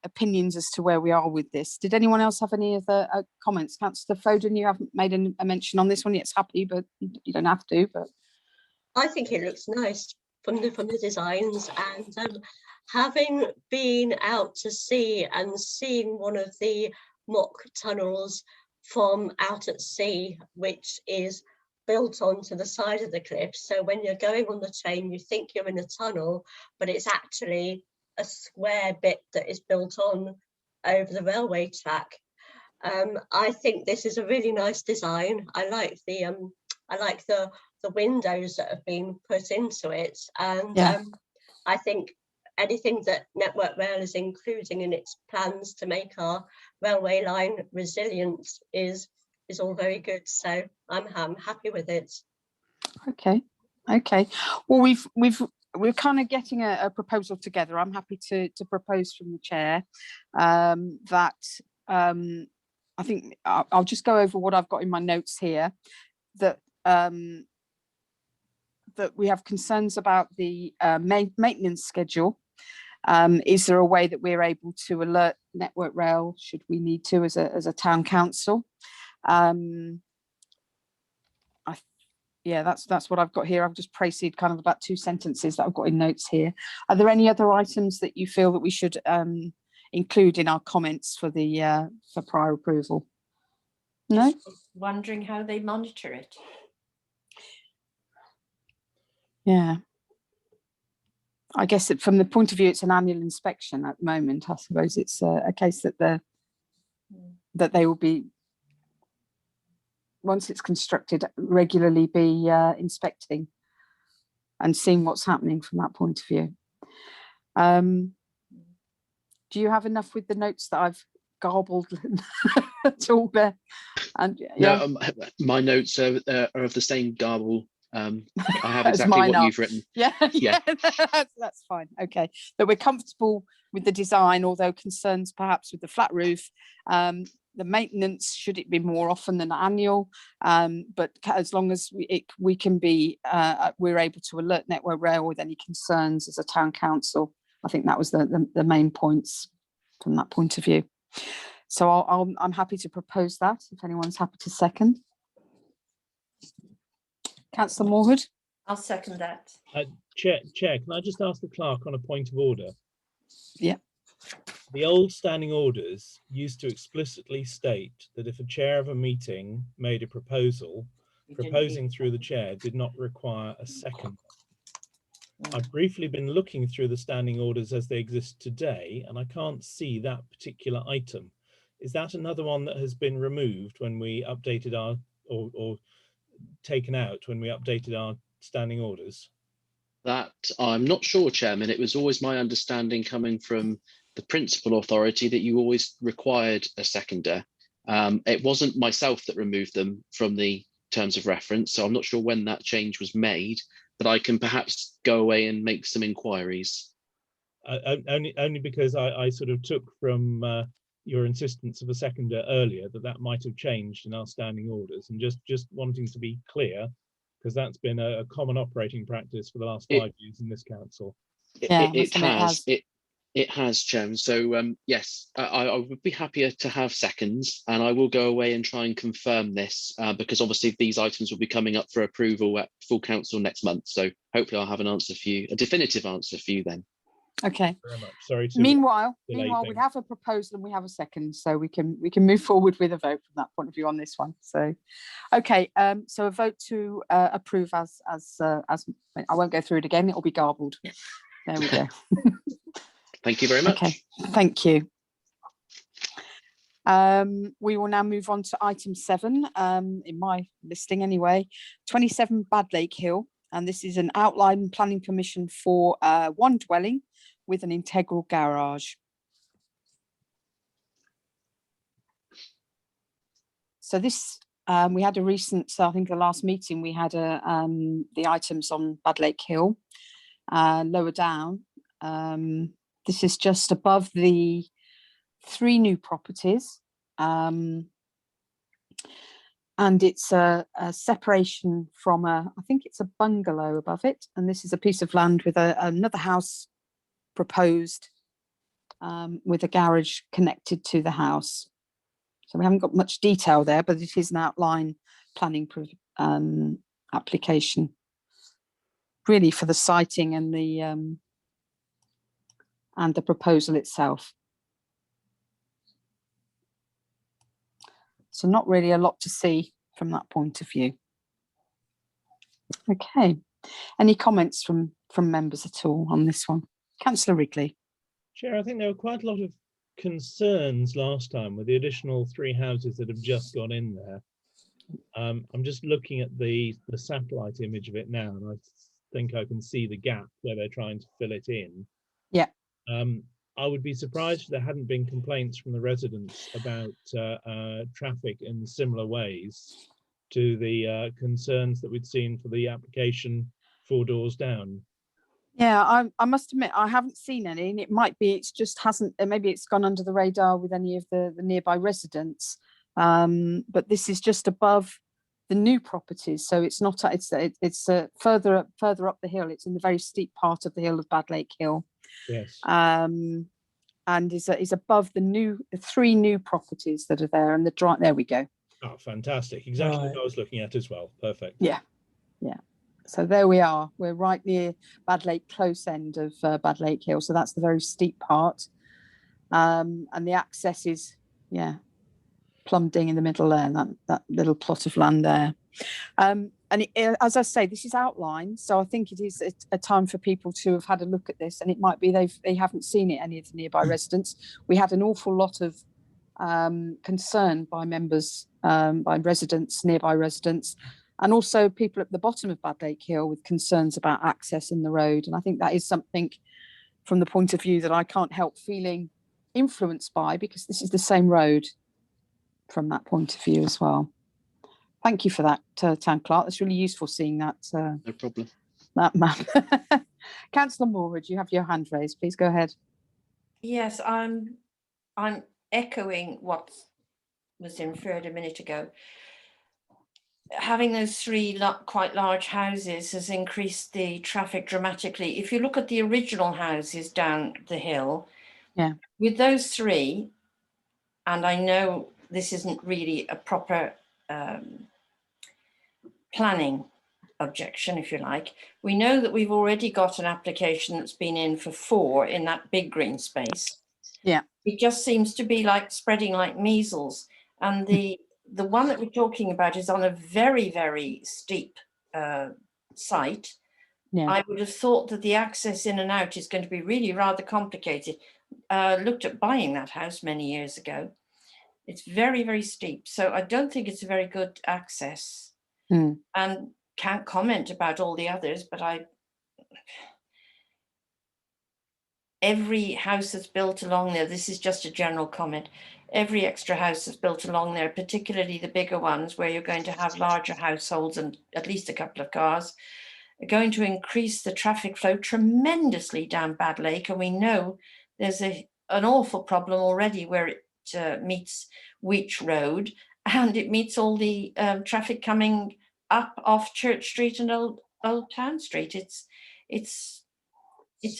opinions as to where we are with this. Did anyone else have any other comments? Councillor Foden, you haven't made a mention on this one yet. It's happy, but you don't have to. But I think it looks nice from the designs, and having been out to sea and seeing one of the mock tunnels from out at sea, which is built onto the side of the cliff. So when you're going on the train, you think you're in a tunnel, but it's actually a square bit that is built on over the railway track. I think this is a really nice design. I like the windows that have been put into it, and I think anything that Network Rail is including in its plans to make our railway line resilient is all very good. So I'm happy with it. Okay. Well, we're kind of getting a proposal together. I'm happy to propose from the chair that I think I'll just go over what I've got in my notes here, that we have concerns about the maintenance schedule, Is there a way that we're able to alert Network Rail should we need to as a town council? Yeah, that's what I've got here. I've just proceeded kind of about 2 sentences that I've got in notes here. Are there any other items that you feel that we should include in our comments for the for prior approval? No? Just wondering how they monitor it. Yeah. I guess from the point of view, it's an annual inspection at the moment. I suppose it's a case that they will be, once it's constructed, regularly be inspecting and seeing what's happening from that point of view. Do you have enough with the notes that I've garbled at all there? And yeah, No, my notes are of the same garble. I have As exactly mine what are. you've written. yeah, Yeah. that's fine. Okay, that we're comfortable with the design, although concerns perhaps with the flat roof. The maintenance, should it be more often than annual? But as long as we can be, we're able to alert Network Rail with any concerns as a town council. I think that was the main points from that point of view. So I'm happy to propose that if anyone's happy to second. Councillor Moorhood. I'll second that. Chair, can I just ask the clerk on a point of order? Yeah. The old standing orders used to explicitly state that if a chair of a meeting made a proposal, proposing through the chair did not require a second. I've briefly been looking through the standing orders as they exist today, and I can't see that particular item. Is that another one that has been removed when we updated our, or taken out when we updated our standing orders? That I'm not sure, Chairman. It was always my understanding coming from the principal authority that you always required a seconder. It wasn't myself that removed them from the terms of reference, so I'm not sure when that change was made, but I can perhaps go away and make some inquiries. Only because I sort of took from your insistence of a seconder earlier that might have changed in our standing orders, and just wanting to be clear, because that's been a common operating practice for the last 5 years in this council. It has, Chairman. So yes, I would be happier to have seconds, and I will go away and try and confirm this because obviously these items will be coming up for approval at full council next month. So hopefully I'll have an answer for you, a definitive answer for you then. Okay. Very much. Sorry. Meanwhile, we have a proposal and we have a second, so we can move forward with a vote from that point of view on this one. So, okay. So a vote to approve as I won't go through it again. It will be garbled. There we go. Thank you very much. Okay, thank you. We will now move on to item 7 in my listing anyway, 27 Badlake Hill, and this is an outline planning permission for one dwelling with an integral garage. So this, we had a recent, I think the last meeting we had the items on Badlake Hill lower down. This is just above the 3 new properties, and it's a separation from I think it's a bungalow above it, and this is a piece of land with another house proposed with a garage connected to the house. So we haven't got much detail there, but it is an outline planning application, really for the siting and the proposal itself. So not really a lot to see from that point of view. Okay, any comments from members at all on this one? Councillor Wrigley. Chair, I think there were quite a lot of concerns last time with the additional 3 houses that have just gone in there. I'm just looking at the satellite image of it now, and I think I can see the gap where they're trying to fill it in. Yeah. I would be surprised if there hadn't been complaints from the residents about traffic in similar ways to the concerns that we'd seen for the application 4 doors down. Yeah, I must admit I haven't seen any, and it might be it's just hasn't, maybe it's gone under the radar with any of the nearby residents. But this is just above the new properties, so it's not, it's further up the hill. It's in the very steep part of the hill of Badlake Hill. Yes. And is above the 3 new properties that are there, and the drive. There we go. Oh, fantastic! Exactly Right. what I was looking at as well. Perfect. Yeah. So there we are. We're right near Bad Lake close end of Bad Lake Hill. So that's the very steep part, and the access is plumbed in the middle there. That little plot of land there. And as I say, this is outlined, so I think it is a time for people to have had a look at this, and it might be they haven't seen it, any of the nearby residents. We had an awful lot of concern by members, by residents, nearby residents, and also people at the bottom of Bad Lake Hill with concerns about access in the road. And I think that is something from the point of view that I can't help feeling influenced by, because this is the same road from that point of view as well. Thank you for that, Town Clerk. That's really useful seeing that. No problem. That map. Councillor Moore, would you have your hand raised? Please go ahead. Yes, I'm echoing what was inferred a minute ago. Having those 3 quite large houses has increased the traffic dramatically. If you look at the original houses down the hill, with those 3, and I know this isn't really a proper planning objection, if you like, we know that we've already got an application that's been in for 4 in that big green space. Yeah. It just seems to be like spreading like measles. And the one that we're talking about is on a very, very steep site. Yeah. I would have thought that the access in and out is going to be really rather complicated. Looked at buying that house many years ago. It's very, very steep. So I don't think it's a very good access. And can't comment about all the others, but every house that's built along there, this is just a general comment, every extra house that's built along there, particularly the bigger ones where you're going to have larger households and at least a couple of cars, are going to increase the traffic flow tremendously down Bad Lake. And we know there's an awful problem already where it meets Weech Road, and it meets all the traffic coming up off Church Street and Old Town Street. It's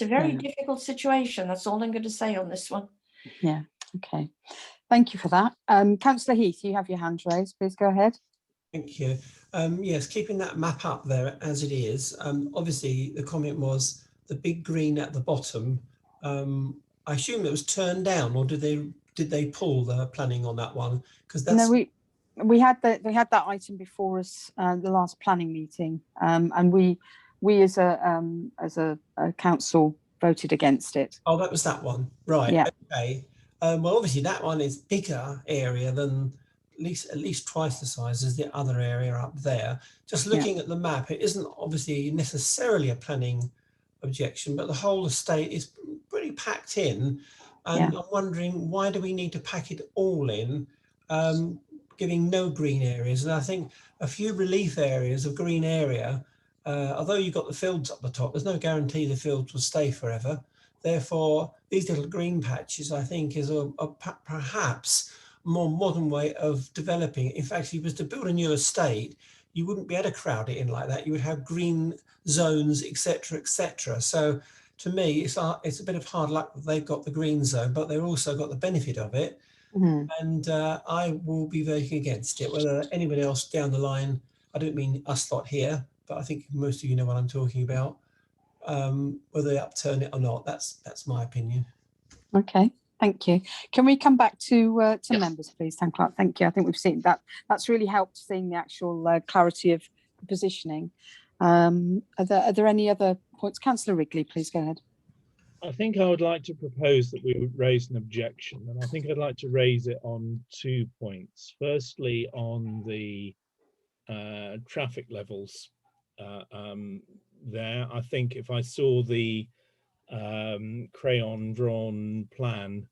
a very difficult situation. That's all I'm going to say on this one. Yeah. Okay. Thank you for that. Councillor Heath, you have your hand raised. Please go ahead. Thank you. Yes, keeping that map up there as it is. Obviously, the comment was the big green at the bottom. I assume it was turned down, or did they pull the planning on that one? Because that's no, we had that item before us the last planning meeting, and we as a council voted against it. Oh, that was that one, right? Yeah. Okay. Well, obviously that one is bigger area than at least twice the size as the other area up there. Just looking at the map, it isn't obviously necessarily a planning objection, but the whole estate is pretty packed in, and I'm wondering, why do we need to pack it all in, giving no green areas? And I think a few relief areas of green area, although you've got the fields up the top, there's no guarantee the fields will stay forever. Therefore, these little green patches, I think, is perhaps more modern way of developing it. In fact, if you was to build a new estate, you wouldn't be able to crowd it in like that. You would have green zones, etc., etc. So to me, it's a bit of hard luck that they've got the green zone, but they've also got the benefit of it. And I will be voting against it. Whether anyone else down the line, I don't mean us lot here, but I think most of you know what I'm talking about. Whether they upturn it or not, that's my opinion. Okay. Thank you. Can we come back to members, please, Town Clerk? Thank you. I think we've seen that. That's really helped seeing the actual clarity of the positioning. Are there any other points? Councillor Wrigley, please go ahead. I think I would like to propose that we would raise an objection, and I think I'd like to raise it on 2 points. Firstly, on the traffic levels there. I think if I saw the crayon drawn plan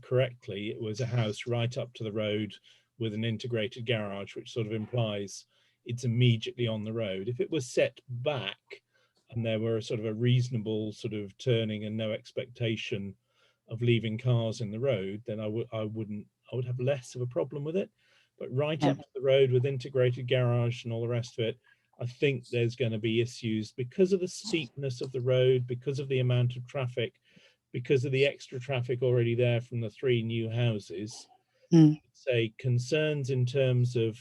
correctly, it was a house right up to the road with an integrated garage, which sort of implies it's immediately on the road. If it was set back and there were sort of a reasonable sort of turning and no expectation of leaving cars in the road, then I would have less of a problem with it. But right up to the road with integrated garage and all the rest of it, I think there's going to be issues because of the steepness of the road, because of the amount of traffic, because of the extra traffic already there from the 3 new houses. Say concerns in terms of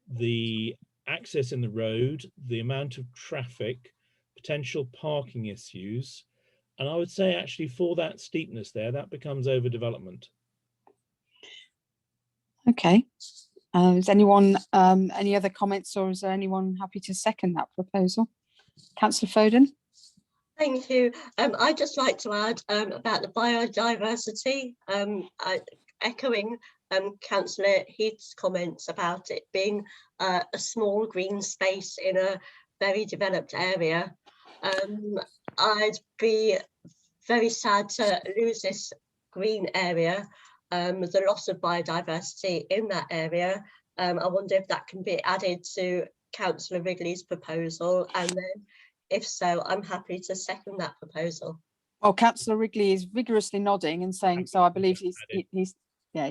the access in the road, the amount of traffic, potential parking issues. And I would say actually for that steepness there, that becomes overdevelopment. Okay. Is anyone, any other comments, or is there anyone happy to second that proposal? Councillor Foden? Thank you. I'd just like to add about the biodiversity, echoing Councillor Heath's comments about it being a small green space in a very developed area. I'd be very sad to lose this green area, the loss of biodiversity in that area. I wonder if that can be added to Councillor Wrigley's proposal, and then if so, I'm happy to second that proposal. Well, Councillor Wrigley is vigorously nodding and saying, so I believe he's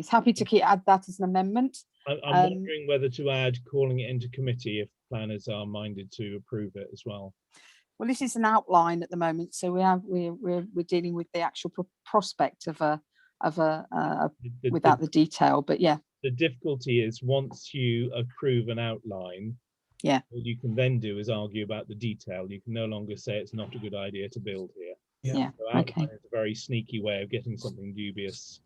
happy to add that as an amendment. I'm wondering whether to add calling it into committee if planners are minded to approve it as well. Well, this is an outline at the moment, so we're dealing with the actual prospect of a without the detail, but yeah. The difficulty is once you approve an outline, yeah, what you can then do is argue about the detail. You can no longer say it's not a good idea to build here. Yeah. So outline is a very sneaky way of getting something dubious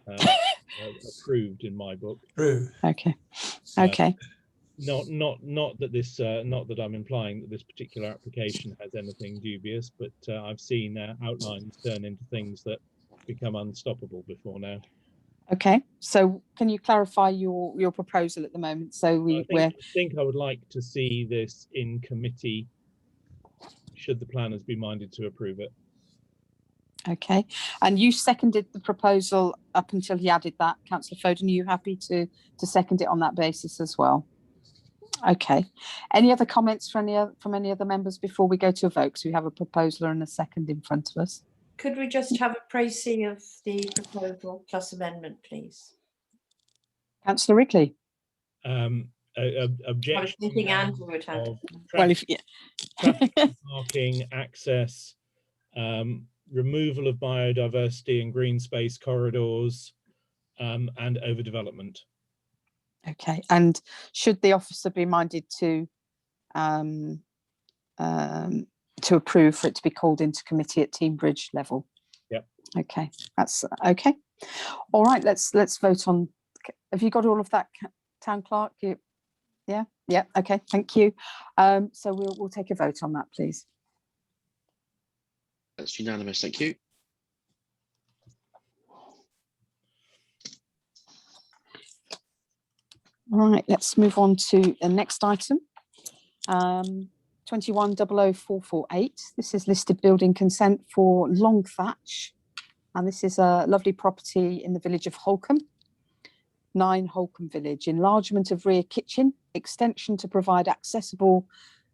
approved in my book. True. Okay. Not that this not that I'm implying that this particular application has anything dubious, but I've seen outlines turn into things that become unstoppable before now. Okay, so can you clarify your proposal at the moment? So I think I would like to see this in committee should the planners be minded to approve it. Okay, and you seconded the proposal up until he added that, Councillor Foden. Are you happy to second it on that basis as well? Okay, any other comments from any other members before we go to a vote? So we have a proposal and a second in front of us. Could we just have a précis of the proposal plus amendment, please? Councillor Wrigley. Objection. I was thinking Andrew would have. Well, traffic, parking, access, removal of biodiversity and green space corridors, and overdevelopment. Okay, and should the officer be minded to approve for it to be called into committee at Teambridge level? Yep. Okay, that's okay. All right, let's vote on. Have you got all of that, Town Clerk? Yeah. Okay, thank you. So we'll take a vote on that, please. That's unanimous. Thank you. All right, let's move on to the next item. 21000448. This is listed building consent for Long Thatch, and this is a lovely property in the village of Holcombe, 9 Holcombe Village. Enlargement of rear kitchen, extension to provide accessible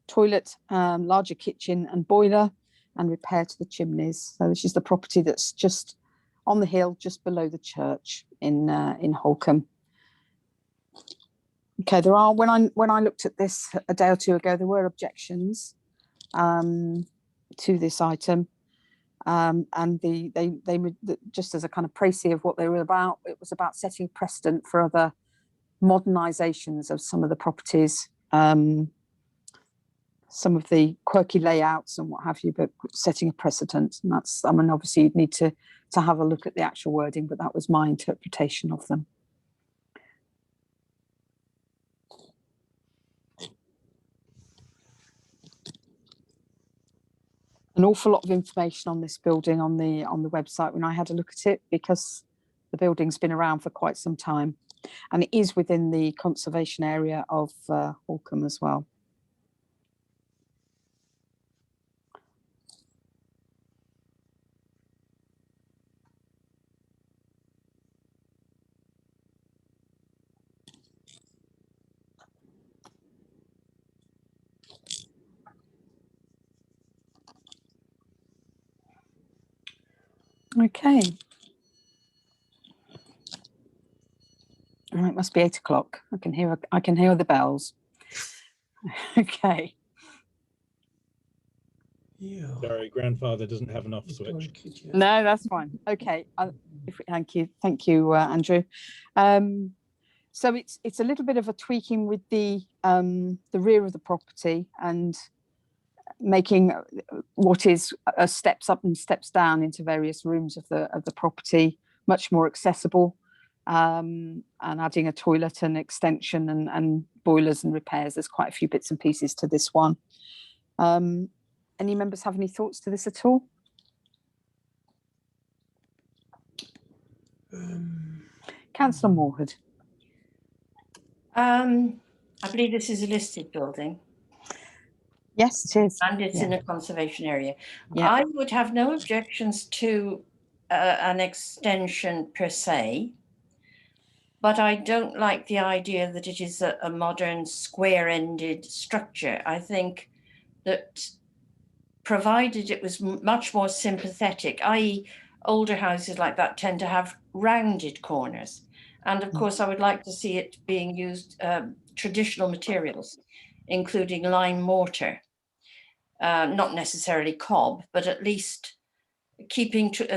toilet, larger kitchen and boiler, and repair to the chimneys. So this is the property that's just on the hill, just below the church in Holcombe. Okay, there are, when I looked at this a day or two ago, there were objections to this item, and they just as a kind of précis of what they were about, it was about setting precedent for other modernisations of some of the properties, some of the quirky layouts and what have you, but setting a precedent. And that's, I mean, obviously you'd need to have a look at the actual wording, but that was my interpretation of them. An awful lot of information on this building on the website when I had a look at it, because the building's been around for quite some time, and it is within the conservation area of Holcombe as well. Okay. All right, it must be 8 o'clock. I can hear the bells. Okay. Yeah. Sorry, grandfather doesn't have an off switch. No, that's fine. Okay. Thank you, Andrew. So it's a little bit of a tweaking with the rear of the property and making what is steps up and steps down into various rooms of the property much more accessible, and adding a toilet and extension and boilers and repairs. There's quite a few bits and pieces to this one. Any members have any thoughts to this at all? Councillor Moorhood. I believe this is a listed building. Yes, it is. And it's in a conservation area. Yeah. I would have no objections to an extension per se, but I don't like the idea that it is a modern square-ended structure. I think that provided it was much more sympathetic, i.e. older houses like that tend to have rounded corners. And of course, I would like to see it being used traditional materials, including lime mortar. Not necessarily cob, but at least keeping to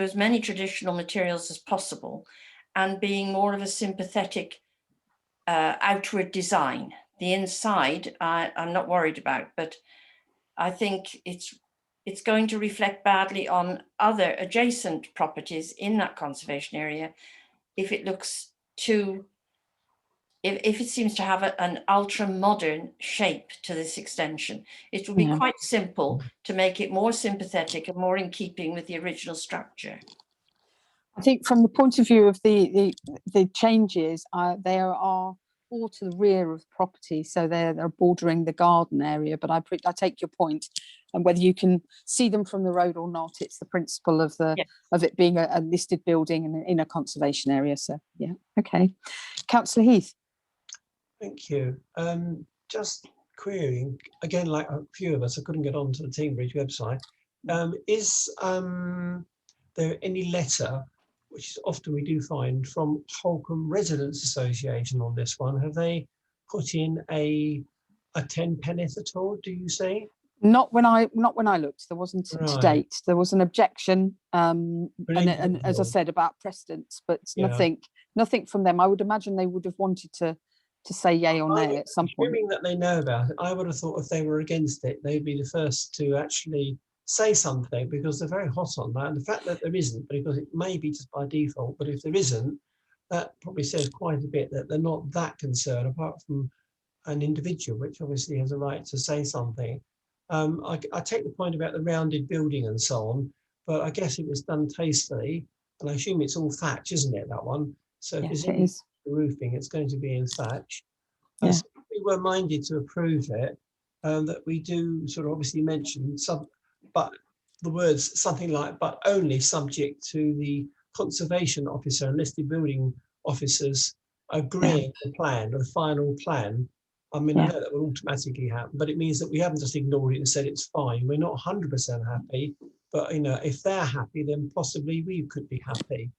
as many traditional materials as possible and being more of a sympathetic outward design. The inside, I'm not worried about, but I think it's going to reflect badly on other adjacent properties in that conservation area if it looks too, if it seems to have an ultra modern shape to this extension. It will be quite simple to make it more sympathetic and more in keeping with the original structure. I think from the point of view of the changes, they are all to the rear of the property, so they're bordering the garden area. But I take your point, and whether you can see them from the road or not, it's the principle of it being a listed building in a conservation area. So yeah, okay. Councillor Heath. Thank you. Just querying again, like a few of us, I couldn't get onto the Teambridge website. Is there any letter, which is often we do find, from Holcombe Residents Association on this one? Have they put in a 10 penneth at all, do you say? Not when I looked. There wasn't to date. There was an objection, and as I said, about precedents, but nothing from them. I would imagine they would have wanted to say yay or nay at some point. Assuming that they know about it, I would have thought if they were against it, they'd be the first to actually say something, because they're very hot on that. And the fact that there isn't, because it may be just by default, but if there isn't, that probably says quite a bit that they're not that concerned, apart from an individual, which obviously has a right to say something. I take the point about the rounded building and so on, but I guess it was done tastefully, and I assume it's all thatch, isn't it, that one? So if Yes, it's in the roofing, it's going to be in thatch. So if we were minded to approve it, that we do sort of obviously mention some, but the words something like, but only subject to the conservation officer and listed building officers agreeing the plan, the final plan. I mean, I know that will automatically happen, but it means that we haven't just ignored it and said it's fine. We're not 100% happy, but if they're happy, then possibly we could be happy.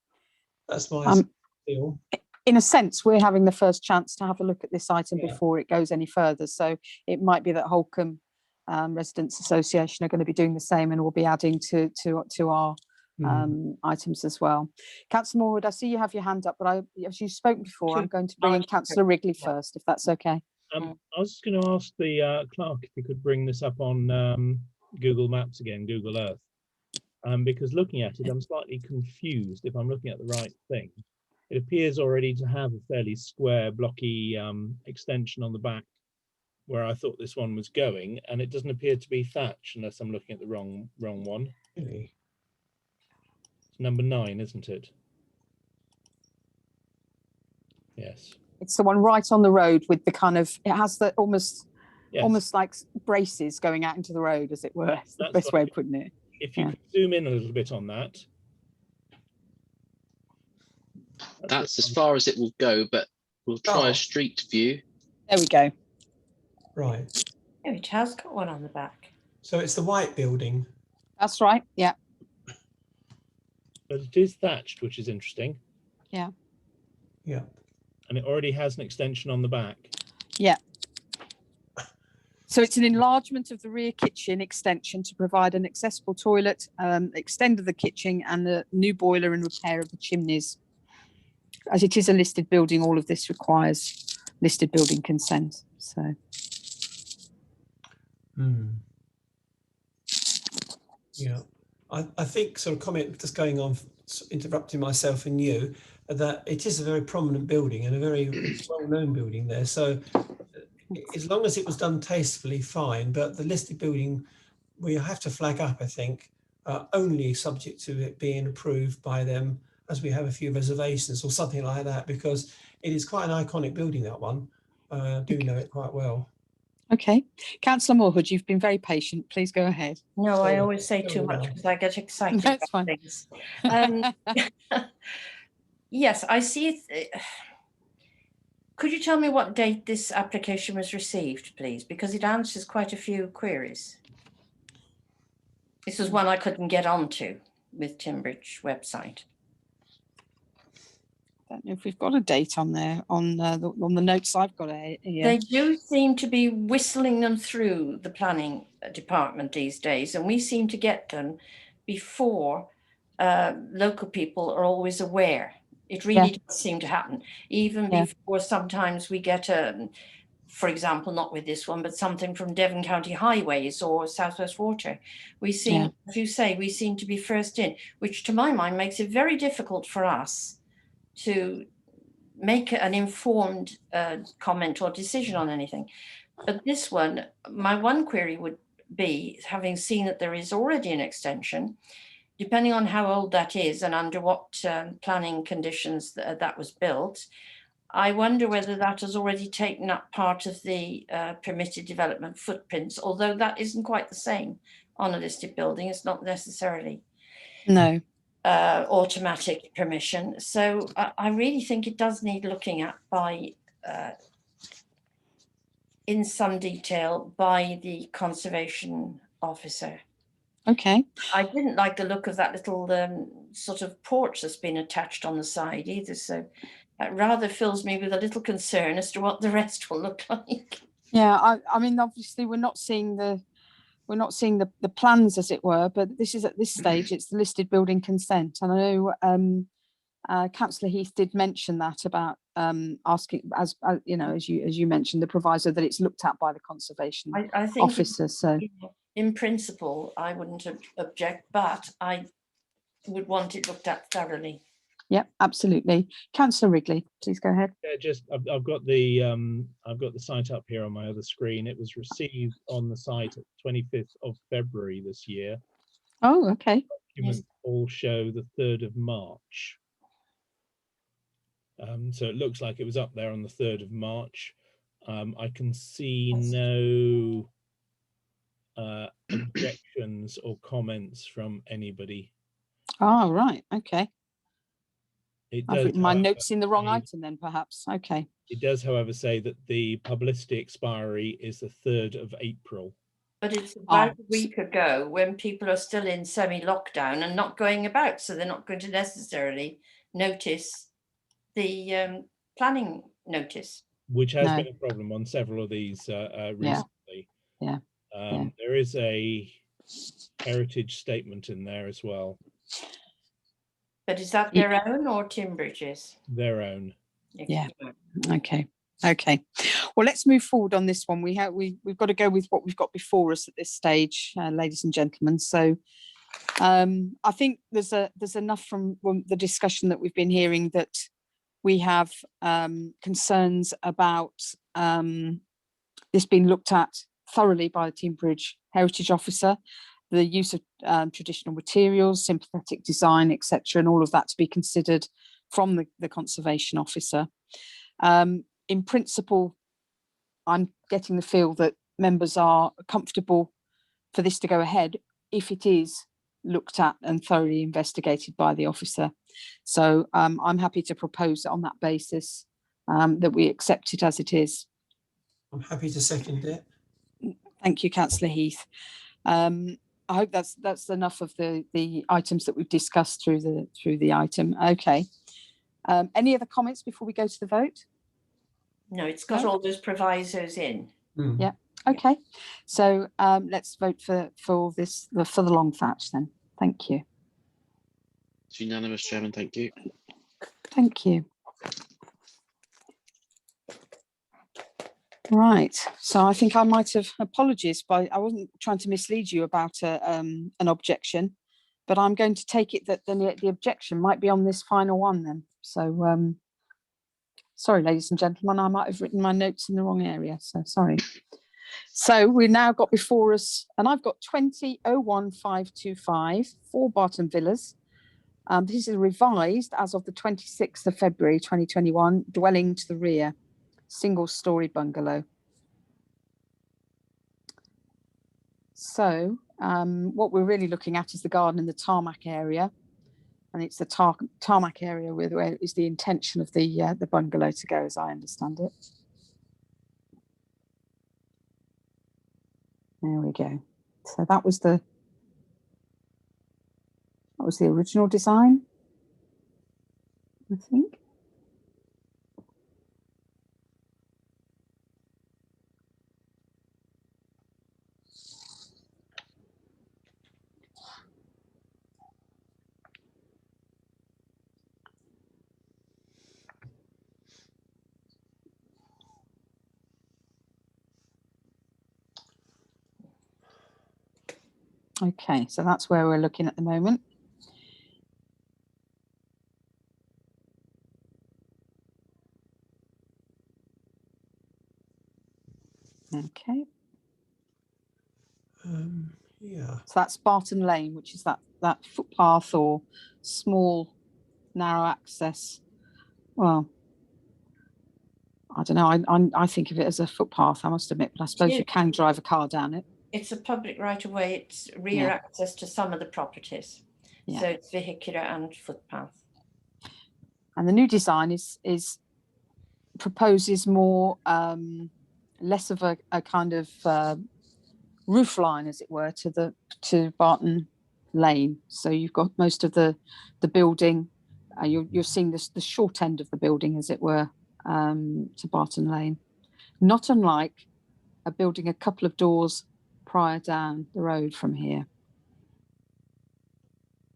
That's my feel. In a sense, we're having the first chance to have a look at this item before it goes any further. So it might be that Holcombe Residents Association are going to be doing the same, and we'll be adding to our items as well. Councillor Moorwood, I see you have your hand up, but as you've spoken before, I'm going to bring in Councillor Wrigley first, if that's okay. I was just going to ask the clerk if he could bring this up on Google Maps again, Google Earth, because looking at it, I'm slightly confused if I'm looking at the right thing. It appears already to have a fairly square, blocky extension on the back where I thought this one was going, and it doesn't appear to be thatch unless I'm looking at the wrong one. Really? It's number 9, isn't it? Yes. It's the one right on the road with the kind of, it has the almost like braces going out into the road, as it were. It's the best way of putting it. If you could zoom in a little bit on that. That's as far as it will go, but we'll try a street view. There we go. Right. Oh, it has got one on the back. So it's the white building. That's right. Yeah. But it is thatched, which is interesting. Yeah. Yeah. And it already has an extension on the back. Yeah. So it's an enlargement of the rear kitchen extension to provide an accessible toilet, extend of the kitchen and the new boiler and repair of the chimneys. As it is a listed building, all of this requires listed building consent. So. Yeah, I think sort of comment just going on, interrupting myself and you, that it is a very prominent building and a very well-known building there. So as long as it was done tastefully, fine. But the listed building, we have to flag up, I think, only subject to it being approved by them, as we have a few reservations or something like that, because it is quite an iconic building, that one. I do know it quite well. Okay, Councillor Moorhood, you've been very patient. Please go ahead. No, I Sorry. always say Sorry, too much Mel. because I get excited That's about fine. things. Yes, I see it. Could you tell me what date this application was received, please? Because it answers quite a few queries. This was one I couldn't get onto with Timbridge website. I don't know if we've got a date on there on the notes I've got here. They do seem to be whistling them through the planning department these days, and we seem to get them before local people are always aware. It really does seem to happen, even before sometimes we get for example, not with this one, but something from Devon County Highways or Southwest Water. We seem, as you say, we seem to be first in, which to my mind makes it very difficult for us to make an informed comment or decision on anything. But this one, my one query would be, having seen that there is already an extension, depending on how old that is and under what planning conditions that was built, I wonder whether that has already taken up part of the permitted development footprints, although that isn't quite the same on a listed building. It's not necessarily automatic permission. So I really think it does need looking at by, in some detail, by the conservation officer. Okay. I didn't like the look of that little sort of porch that's been attached on the side either. So that rather fills me with a little concern as to what the rest will look like. Yeah, I mean, obviously we're not seeing the plans, as it were, but this is at this stage, it's the listed building consent. And I know Councillor Heath did mention that about asking, as you know, as you mentioned, the proviso that it's looked at by the conservation I think officer. So in principle, I wouldn't object, but I would want it looked at thoroughly. Yep, absolutely. Councillor Wrigley, please go ahead. Yeah, just I've got the site up here on my other screen. It was received on the site at 25th of February this year. Oh, okay. Documents all show the 3rd of March. So it looks like it was up there on the 3rd of March. I can see no objections or comments from anybody. Oh, right. Okay. I've written my notes in the wrong item then, perhaps. Okay. It does, however, say that the publicity expiry is the 3rd of April. But it's about a week ago when people are still in semi-lockdown and not going about, so they're not going to necessarily notice the planning notice. Which has been a problem on several of these recently. There is a heritage statement in there as well. But is that their own or Timbridge's? Their own. Yeah. Okay. Okay. Well, let's move forward on this one. We've got to go with what we've got before us at this stage, ladies and gentlemen. So I think there's enough from the discussion that we've been hearing that we have concerns about this being looked at thoroughly by the Timbridge Heritage Officer, the use of traditional materials, sympathetic design, etc., and all of that to be considered from the Conservation Officer. In principle, I'm getting the feel that members are comfortable for this to go ahead if it is looked at and thoroughly investigated by the officer. So I'm happy to propose on that basis that we accept it as it is. I'm happy to second it. Thank you, Councillor Heath. I hope that's enough of the items that we've discussed through the item. Okay. Any other comments before we go to the vote? No, it's got all those provisos in. Yeah. Okay, so let's vote for the long thatch then. Thank you. It's unanimous, Chairman. Thank you. Thank you. Right, so I think I might have, apologies, but I wasn't trying to mislead you about an objection, but I'm going to take it that the objection might be on this final one then. So sorry, ladies and gentlemen, I might have written my notes in the wrong area, so sorry. So we've now got before us, and I've got 20-01525 for Barton Villas. This is revised as of the 26th of February 2021, dwelling to the rear, single-storey bungalow. So what we're really looking at is the garden and the tarmac area, and it's the tarmac area where is the intention of the bungalow to go, as I understand it. There we go. So that was the original design, I think. Okay, so that's where we're looking at the moment. Okay. Yeah. So that's Barton Lane, which is that footpath or small, narrow access. Well, I don't know. I think of it as a footpath, I must admit, but I suppose you can drive a car down it. It's a public right of way. It's rear access to some of the properties. Yeah. So it's vehicular and footpath. And the new design is proposes more less of a kind of roof line, as it were, to Barton Lane. So you've got most of the building. You're seeing the short end of the building, as it were, to Barton Lane. Not unlike a building a couple of doors prior down the road from here.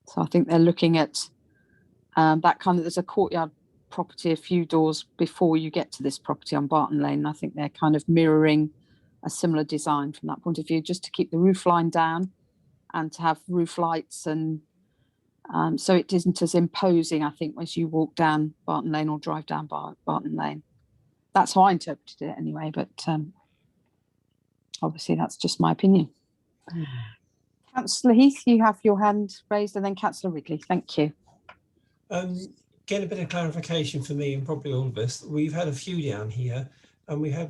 So I think they're looking at that kind of, there's a courtyard property a few doors before you get to this property on Barton Lane. I think they're kind of mirroring a similar design from that point of view, just to keep the roof line down and to have roof lights, and so it isn't as imposing, I think, as you walk down Barton Lane or drive down Barton Lane. That's how I interpreted it anyway, but obviously that's just my opinion. Councillor Heath, you have your hand raised, and then Councillor Wrigley. Thank you. Get a bit of clarification for me and probably all of us. We've had a few down here, and we had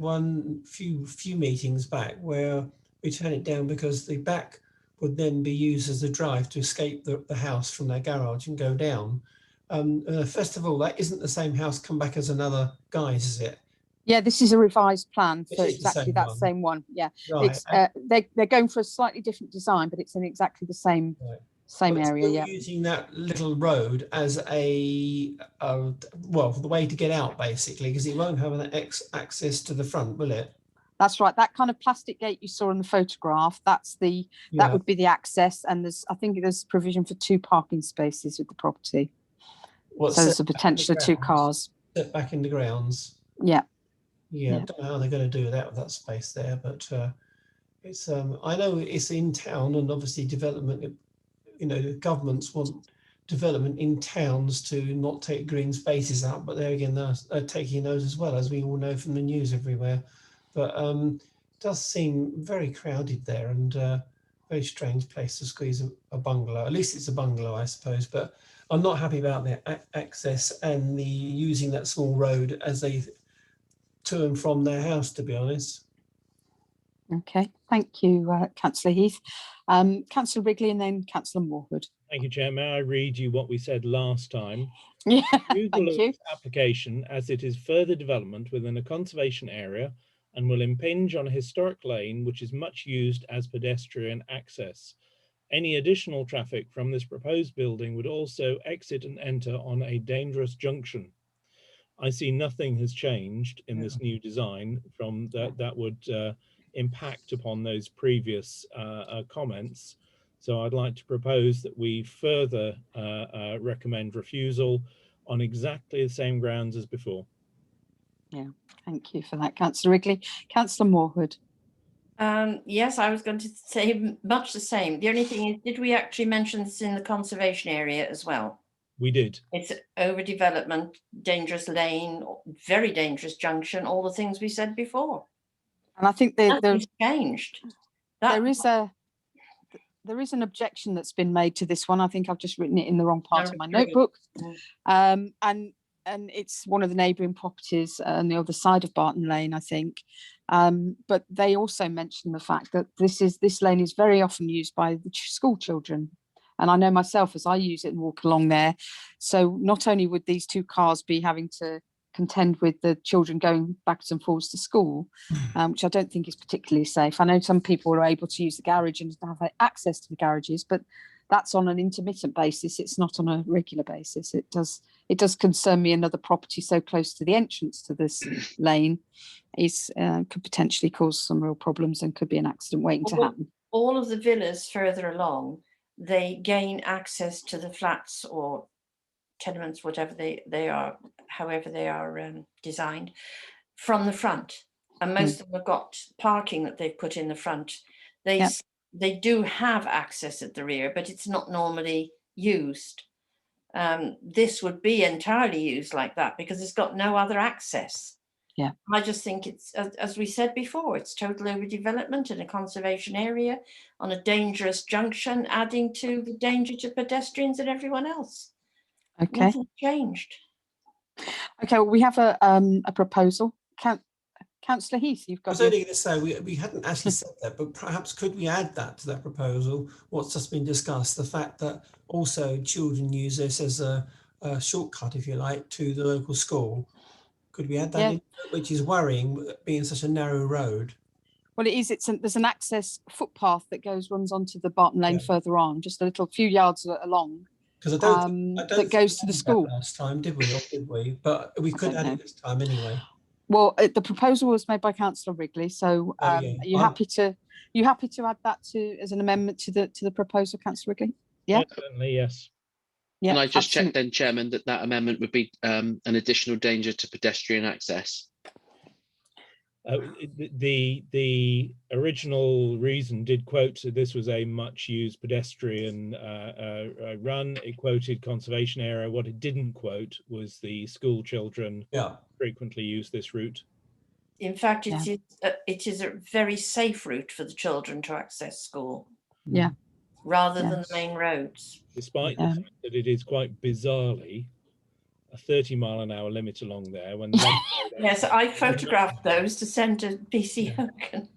few meetings back where we turned it down because the back would then be used as a drive to escape the house from their garage and go down. First of all, that isn't the same house come back as another guise, is it? Yeah, this is a revised plan for It is exactly that same one. Yeah, right. It's they're going for a slightly different design, but it's in exactly the same area. Still Yeah, using that little road as a well, the way to get out, basically, because it won't have an access to the front, will it? that's right. That kind of plastic gate you saw in the photograph, that would be the access, and I think there's provision for 2 parking spaces with the property. So there's a potential of 2 cars. Set back in the grounds. Yeah. Yeah, I don't know how they're going to do that with that space there, but it's I know it's in town, and obviously development, governments want development in towns to not take green spaces out, but there again, they're taking those as well, as we all know from the news everywhere. But it does seem very crowded there, and very strange place to squeeze a bungalow. At least it's a bungalow, I suppose, but I'm not happy about the access and the using that small road as they to and from their house, to be honest. Okay, thank you, Councillor Heath. Councillor Wrigley, and then Councillor Moorhood. Thank you, Chair. May I read you what we said last time? Yeah, Refusal thank of you. this application, as it is further development within a conservation area and will impinge on a historic lane which is much used as pedestrian access. Any additional traffic from this proposed building would also exit and enter on a dangerous junction. I see nothing has changed in this new design from that would impact upon those previous comments. So I'd like to propose that we further recommend refusal on exactly the same grounds as before. Yeah, thank you for that, Councillor Wrigley. Councillor Moorhood. Yes, I was going to say much the same. The only thing is, did we actually mention this in the conservation area as well? We did. It's overdevelopment, dangerous lane, very dangerous junction, all the things we said before. And I think Nothing's changed. there is an objection that's been made to this one. I think I've just written it in the wrong part of my notebook. And it's one of the neighbouring properties on the other side of Barton Lane, I think. But they also mentioned the fact that this lane is very often used by the school children. And I know myself, as I use it and walk along there. So not only would these two cars be having to contend with the children going backwards and forwards to school, which I don't think is particularly safe. I know some people are able to use the garage and have access to the garages, but that's on an intermittent basis. It's not on a regular basis. It does concern me. Another property so close to the entrance to this lane could potentially cause some real problems and could be an accident waiting to happen. All of the villas further along, they gain access to the flats or tenements, whatever they are, however they are designed, from the front. And most of them have got parking that they've put in the front. They do have access at the rear, but it's not normally used. This would be entirely used like that because it's got no other access. Yeah, I just think it's, as we said before, it's total overdevelopment in a conservation area on a dangerous junction, adding to the danger to pedestrians and everyone else. Okay. Nothing changed. Okay, well, we have a proposal. Councillor Heath, you've got. I was only going to say we hadn't actually said that, but perhaps could we add that to that proposal? What's just been discussed, the fact that also children use this as a shortcut, if you like, to the local school. Could we add that in, which is worrying, being such a narrow road? Well, it is. There's an access footpath that runs onto the Barton Lane further on, just a few yards along. Because I don't that goes to the school. Last time, did we? Or did we? But we could add it this time anyway. Well, the proposal was made by Councillor Wrigley, so are you happy to add that as an amendment to the proposal, Councillor Wrigley? Yeah, certainly, yes. Yeah, can I just check then, Chairman, that amendment would be an additional danger to pedestrian access? The original reason did quote this was a much used pedestrian run. It quoted conservation area. What it didn't quote was the school children frequently use this route. In fact, it is a very safe route for the children to access school. Yeah. Rather than the main roads. Despite the fact that it is quite bizarrely a 30-mile-an-hour limit along there. When yes, I photographed those to send to PC Hogan.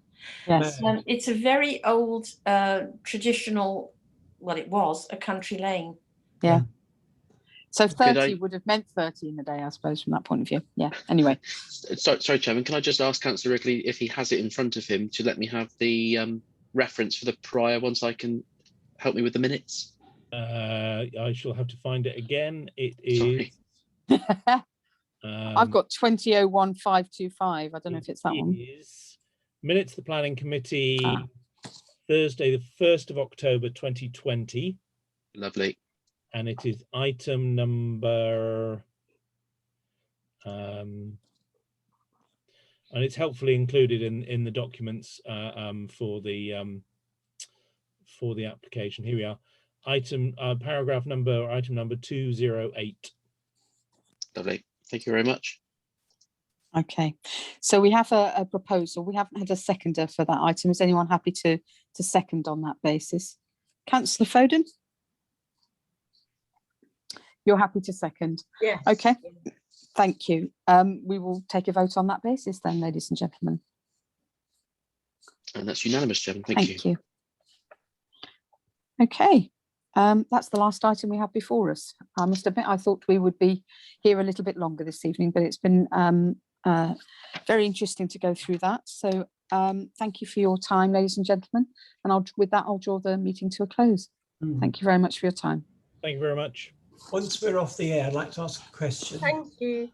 Yes. It's a very old traditional, well, it was a country lane. Yeah. So 30 would have meant 30 in the day, I suppose, from that point of view. Yeah. Anyway. Sorry, Chairman, can I just ask Councillor Wrigley if he has it in front of him to let me have the reference for the prior one so I can help me with the minutes? I shall have to find it again. It is. I've got 2001525. I don't know if it's that one. Is minutes of the Planning Committee, Thursday, the 1st of October 2020. Lovely. And it is item number. And it's helpfully included in the documents for the application. Here we are. Item number 208. Lovely. Thank you very much. Okay, so we have a proposal. We haven't had a seconder for that item. Is anyone happy to second on that basis? Councillor Foden? You're happy to second? Yes. Okay, thank you. We will take a vote on that basis then, ladies and gentlemen. And that's unanimous, Chairman. Thank you. Okay, that's the last item we have before us. I must admit, I thought we would be here a little bit longer this evening, but it's been very interesting to go through that. So thank you for your time, ladies and gentlemen. And with that, I'll draw the meeting to a close. Thank you very much for your time. Thank you very much. Once we're off the air, I'd like to ask a question. Thank you.